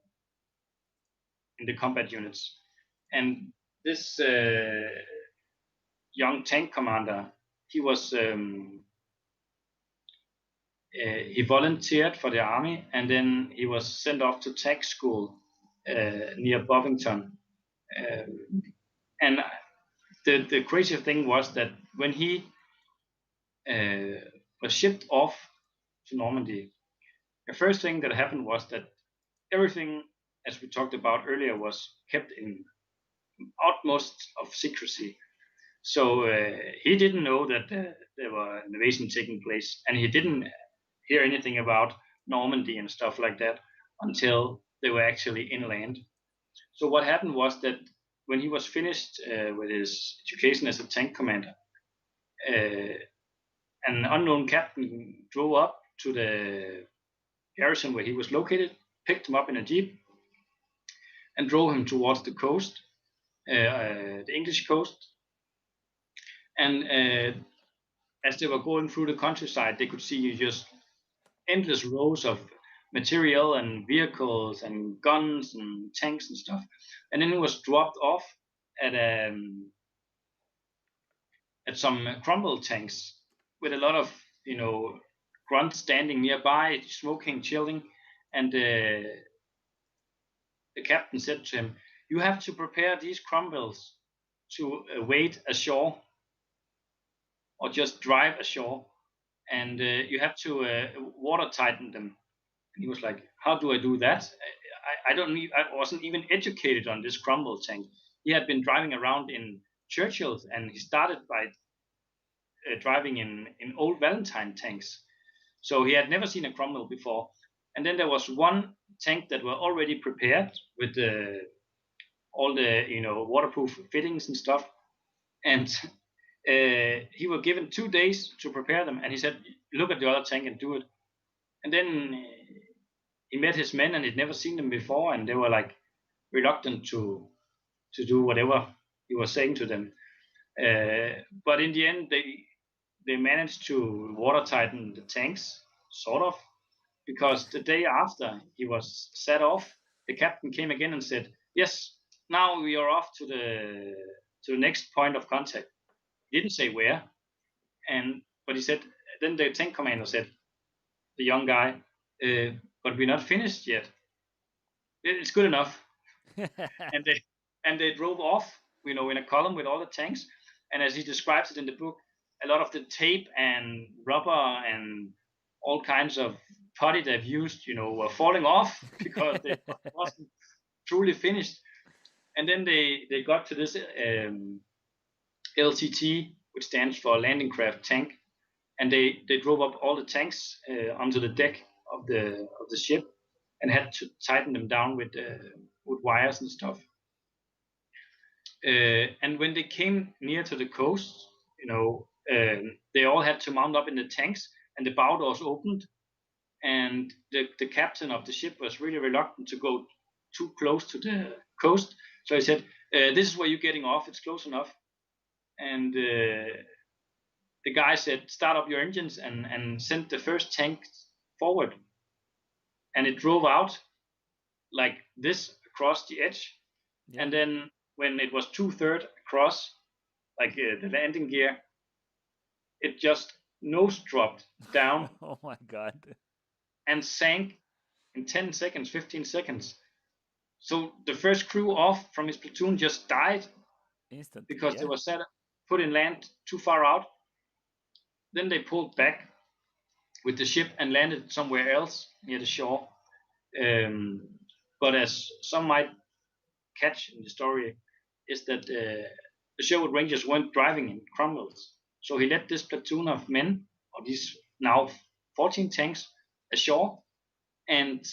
the combat units. And this young tank commander, he was he volunteered for the army, and then he was sent off to tank school near Bovington. And the crazy thing was that when he was shipped off to Normandy, the first thing that happened was that everything, as we talked about earlier, was kept in utmost of secrecy. So he didn't know that there were an invasion taking place, and he didn't hear anything about Normandy and stuff like that until they were actually inland. So what happened was that when he was finished with his education as a tank commander, an unknown captain drove up to the garrison where he was located, picked him up in a jeep, and drove him towards the coast, the English coast. And as they were going through the countryside, they could see just endless rows of material and vehicles and guns and tanks and stuff. And then he was dropped off at some crumble tanks with a lot of grunts standing nearby, smoking, chilling, and the captain said to him, "You have to prepare these crumbles to wade ashore or just drive ashore, and you have to water tighten them." And he was like, "How do I do that? I wasn't even educated on this crumble tank." He had been driving around in Churchills, and he started by driving in old Valentine tanks. So he had never seen a crumble before. And then there was one tank that were already prepared with all the waterproof fittings and stuff. And he was given 2 days to prepare them. And he said, "Look at the other tank and do it." And then he met his men, and he'd never seen them before, and they were like reluctant to do whatever he was saying to them. But in the end, they managed to water tighten the tanks, sort of, because the day after he was set off, the captain came again and said, "Yes, now we are off to the next point of contact." He didn't say where, but he said. Then the tank commander said, the young guy, "But we're not finished yet. It's good enough." and they drove off, in a column with all the tanks. And as he describes it in the book, a lot of the tape and rubber and all kinds of putty they've used, were falling off because it wasn't truly finished. And then they got to this LCT, which stands for landing craft tank, and they drove up all the tanks onto the deck of the ship and had to tighten them down with wires and stuff. And when they came near to the coast, they all had to mount up in the tanks, and the bow doors opened, and the captain of the ship was really reluctant to go too close to the coast. So he said, "This is where you're getting off. It's close enough." And the guy said, "Start up your engines," and sent the first tank forward. And it drove out like this across the edge. Yeah. And then when it was 2/3 across, like the landing gear, it just nose dropped down Oh my God. and sank in 10 seconds, 15 seconds. So the first crew off from his platoon just died Instantly, because they yeah. were put in land too far out. Then they pulled back with the ship and landed somewhere else near the shore. But as some might catch in the story, is that the Sherwood Rangers weren't driving in Cromwell's. So he led this platoon of men, or these now 14 tanks, ashore, and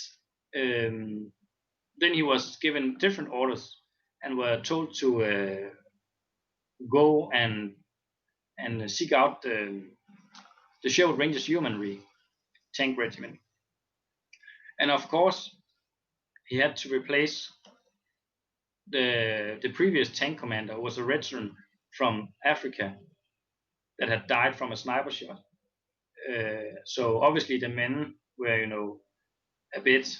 then he was given different orders and were told to go and seek out the Sherwood Rangers Yeomanry tank regiment. And of course, he had to replace the previous tank commander, who was a veteran from Africa that had died from a sniper shot. So obviously the men were, a bit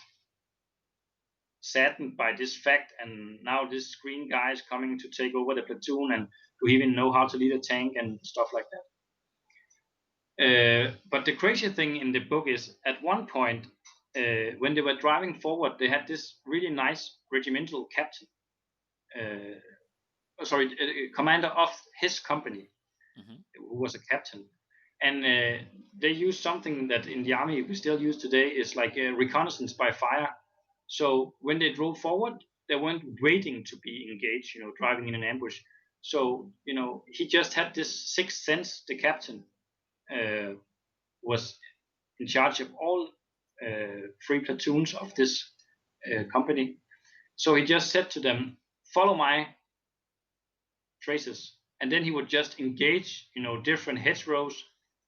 saddened by this fact, and now this green guy is coming to take over the platoon, and do he even know how to lead a tank and stuff like that. But the crazy thing in the book is, at one point, when they were driving forward, they had this really nice regimental captain, commander of his company, who was a captain. And they used something that in the army we still use today, is like a reconnaissance by fire. So when they drove forward, they weren't waiting to be engaged, driving in an ambush. So, he just had this sixth sense, the captain, was in charge of all 3 platoons of this company. So he just said to them, follow my traces. And then he would just engage, different hedgerows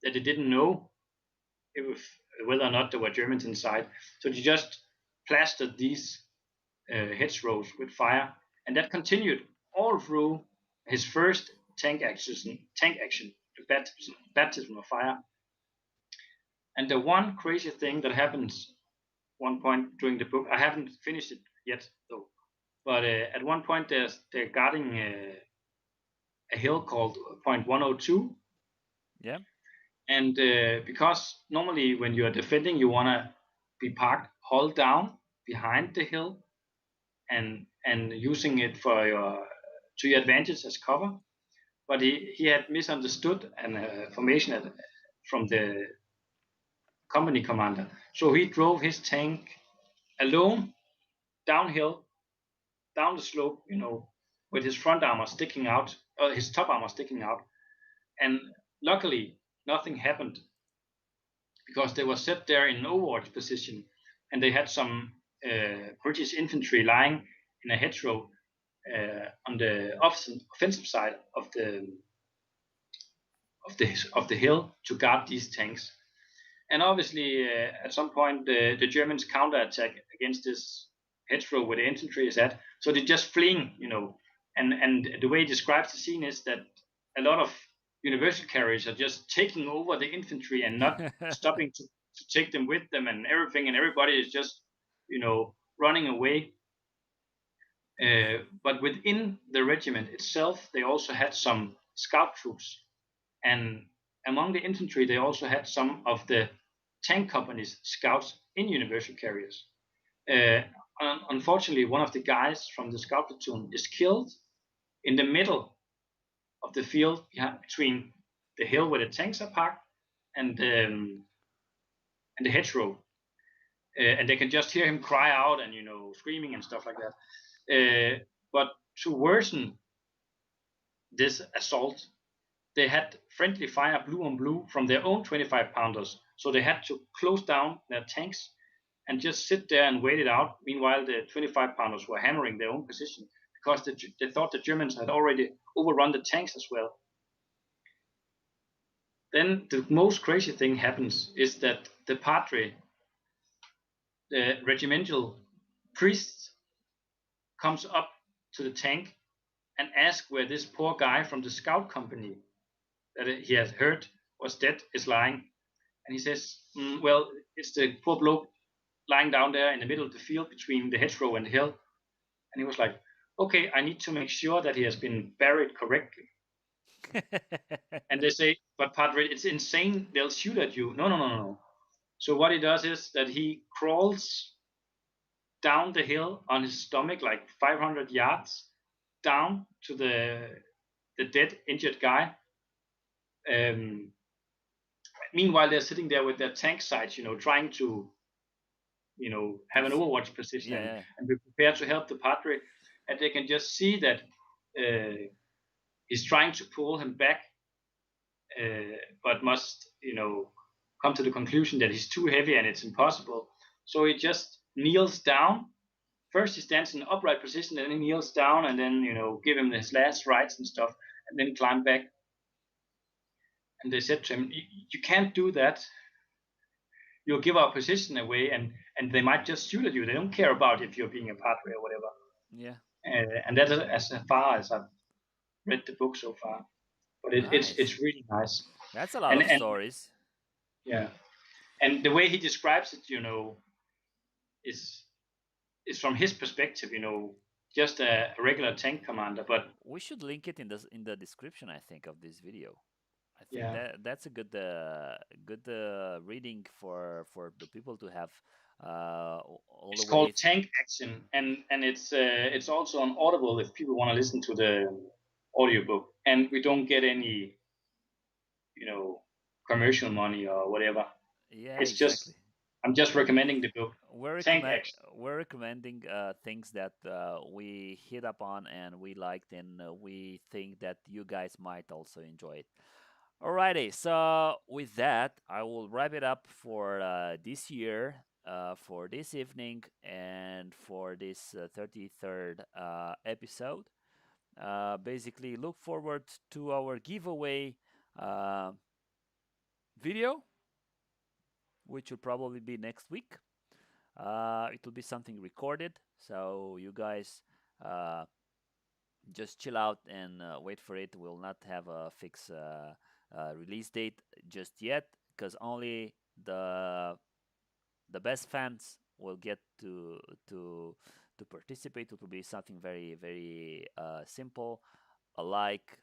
that they didn't know whether or not there were Germans inside. So he just plastered these hedgerows with fire. And that continued all through his first tank action, the baptism of fire. And the one crazy thing that happens one point during the book, I haven't finished it yet though, but at one point they're guarding a hill called Point 102. Yeah. And because normally when you are defending, you want to be parked hull down behind the hill and using it to your advantage as cover. But he had misunderstood an formation from the company commander. So he drove his tank alone downhill, down the slope, with his front armor sticking out, his top armor sticking out. And luckily, nothing happened because they were set there in an overwatch position, and they had some British infantry lying in a hedgerow on the offensive side of the hill to guard these tanks. And obviously, at some point, the Germans counterattack against this hedgerow where the infantry is at. So they're just fleeing, And the way he describes the scene is that a lot of universal carriers are just taking over the infantry and not stopping to take them with them and everything. And everybody is just, running away. But within the regiment itself, they also had some scout troops. And among the infantry, they also had some of the tank company's scouts in universal carriers. Unfortunately, one of the guys from the scout platoon is killed in the middle of the field between the hill where the tanks are parked and the hedgerow. And they can just hear him cry out and screaming and stuff like that. But to worsen this assault, they had friendly fire blue on blue from their own 25 pounders. So they had to close down their tanks and just sit there and wait it out. Meanwhile, the 25 pounders were hammering their own position because they thought the Germans had already overrun the tanks as well. Then the most crazy thing happens is that the padre, the regimental priest, comes up to the tank and asks where this poor guy from the scout company that he has heard was dead is lying. And he says, well, it's the poor bloke lying down there in the middle of the field between the hedgerow and the hill. And he was like, okay, I need to make sure that he has been buried correctly. And they say, but Padre, it's insane. They'll shoot at you. No, no, no, no, no. So what he does is that he crawls down the hill on his stomach, like 500 yards down to the dead, injured guy. Um, Meanwhile, they're sitting there with their tank sights, trying to, have an Def- Overwatch position yeah, yeah, and be prepared to help the Padre. And they can just see that he's trying to pull him back, but must, come to the conclusion that he's too heavy and it's impossible. So he just kneels down. First, he stands in an upright position, and then he kneels down, and then give him his last rites and stuff, and then climb back. And they said to him, "You can't do that. You'll give our position away, and they might just shoot at you. They don't care about if you're being a padre or whatever." yeah. And that's as far as I've read the book so far. But Nice. it's really nice. That's a lot And of stories. yeah, and the way he describes it, is from his perspective, just a regular tank commander. But We should link it in the description, I think, of this video. I think yeah, that's a good reading for the people to have all the it's way. called Tank Action, and it's also on Audible if people want to listen to the audiobook, and we don't get any you know commercial money or whatever. Yeah, It's exactly. just I'm just recommending the book We're Tank recommend Action. we're recommending things that we hit up on and we liked, and we think that you guys might also enjoy it. Alrighty, so with that, I will wrap it up for this year, for this evening, and for this 33rd episode. Basically, look forward to our giveaway uh, video, which will probably be next week. It will be something recorded, so you guys uh, just chill out and wait for it. We'll not have a fixed release date just yet, because only the best fans will get to participate. It will be something very very simple, a like,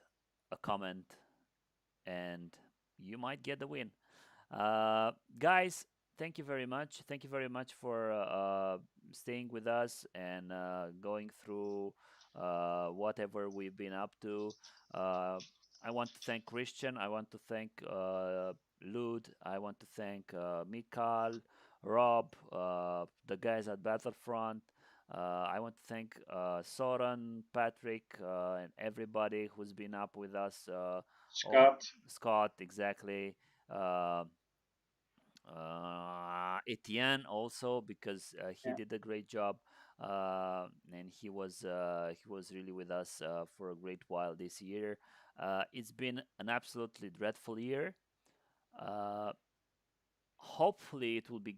a comment, and you might get the win. Guys, thank you very much. Thank you very much for staying with us and going through whatever we've been up to. Uh, I want to thank Christian. I want to thank Lud. I want to thank Mikal, Rob, the guys at Battlefront. I want to thank Soren, Patrick, and everybody who's been up with us. All Scott. Scott, exactly. Uh, Etienne also, because he Yeah. did a great job, and he was really with us for a great while this year. It's been an absolutely dreadful year. Uh, Hopefully it will be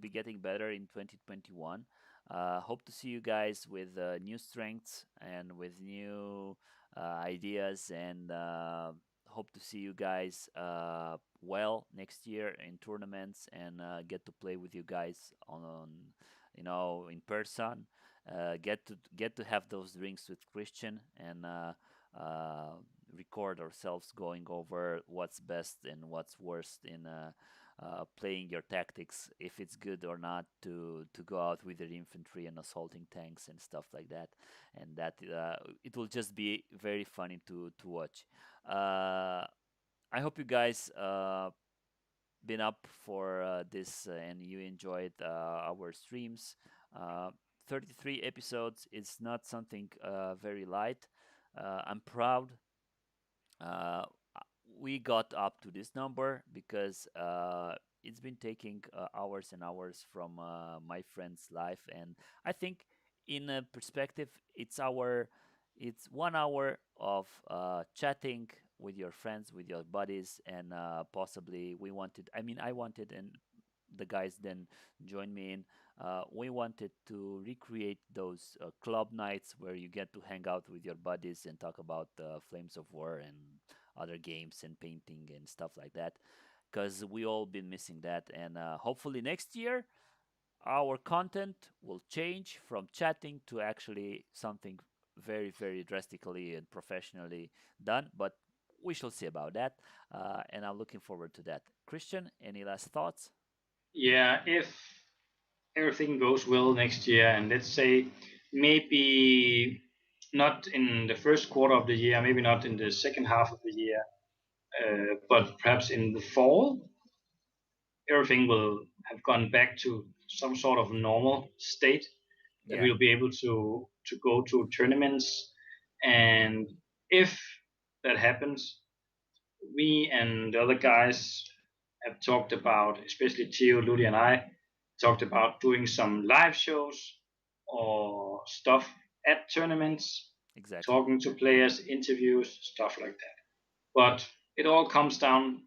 getting better in 2021. Hope to see you guys with new strengths and with new ideas, and hope to see you guys well next year in tournaments, and get to play with you guys on in person. Get to have those drinks with Christian, and uh, record ourselves going over what's best and what's worst in playing your tactics, if it's good or not to go out with your infantry and assaulting tanks and stuff like that, and that it will just be very funny to watch. Uh, I hope you guys been up for this and you enjoyed our streams. Uh, 33 episodes is not something very light. I'm proud uh, we got up to this number because it's been taking hours and hours from my friend's life, and I think in a perspective it's 1 hour of chatting with your friends, with your buddies, and possibly I wanted, and the guys then joined me in. We wanted to recreate those club nights where you get to hang out with your buddies and talk about Flames of War and other games and painting and stuff like that, because we all been missing that. And hopefully next year our content will change from chatting to actually something very very drastically and professionally done, but we shall see about that. And I'm looking forward to that. Christian, any last thoughts? Yeah, if everything goes well next year, and let's say maybe not in the first quarter of the year, maybe not in the second half of the year, but perhaps in the fall, everything will have gone back to some sort of normal state, that Yeah, we'll be able to go to tournaments. And if that happens, we and the other guys have talked about, especially Theo, Ludi, and I, talked about doing some live shows or stuff at tournaments, exactly. talking to players, interviews, stuff like that. But it all comes down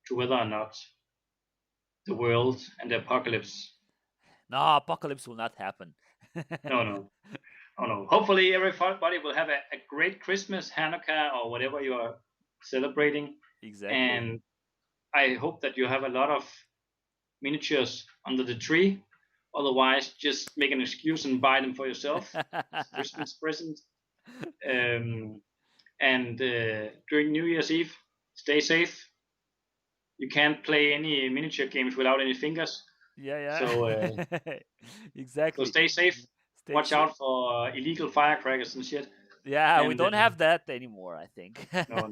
to whether or not the world and the apocalypse. No, apocalypse will not happen. No, no, oh no. Hopefully, everybody will have a great Christmas, Hanukkah, or whatever you are celebrating. Exactly. And I hope that you have a lot of miniatures under the tree. Otherwise, just make an excuse and buy them for yourself as a Christmas present. Um, and during New Year's Eve, stay safe. You can't play any miniature games without any fingers. Yeah, So, yeah. so Exactly. stay safe. Stay Watch safe. out for illegal firecrackers and shit. Yeah, we And don't have that anymore, I think. no,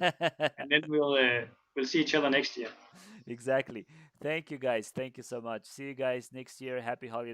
and then we'll see each other next year. Exactly. Thank you guys. Thank you so much. See you guys next year. Happy holidays.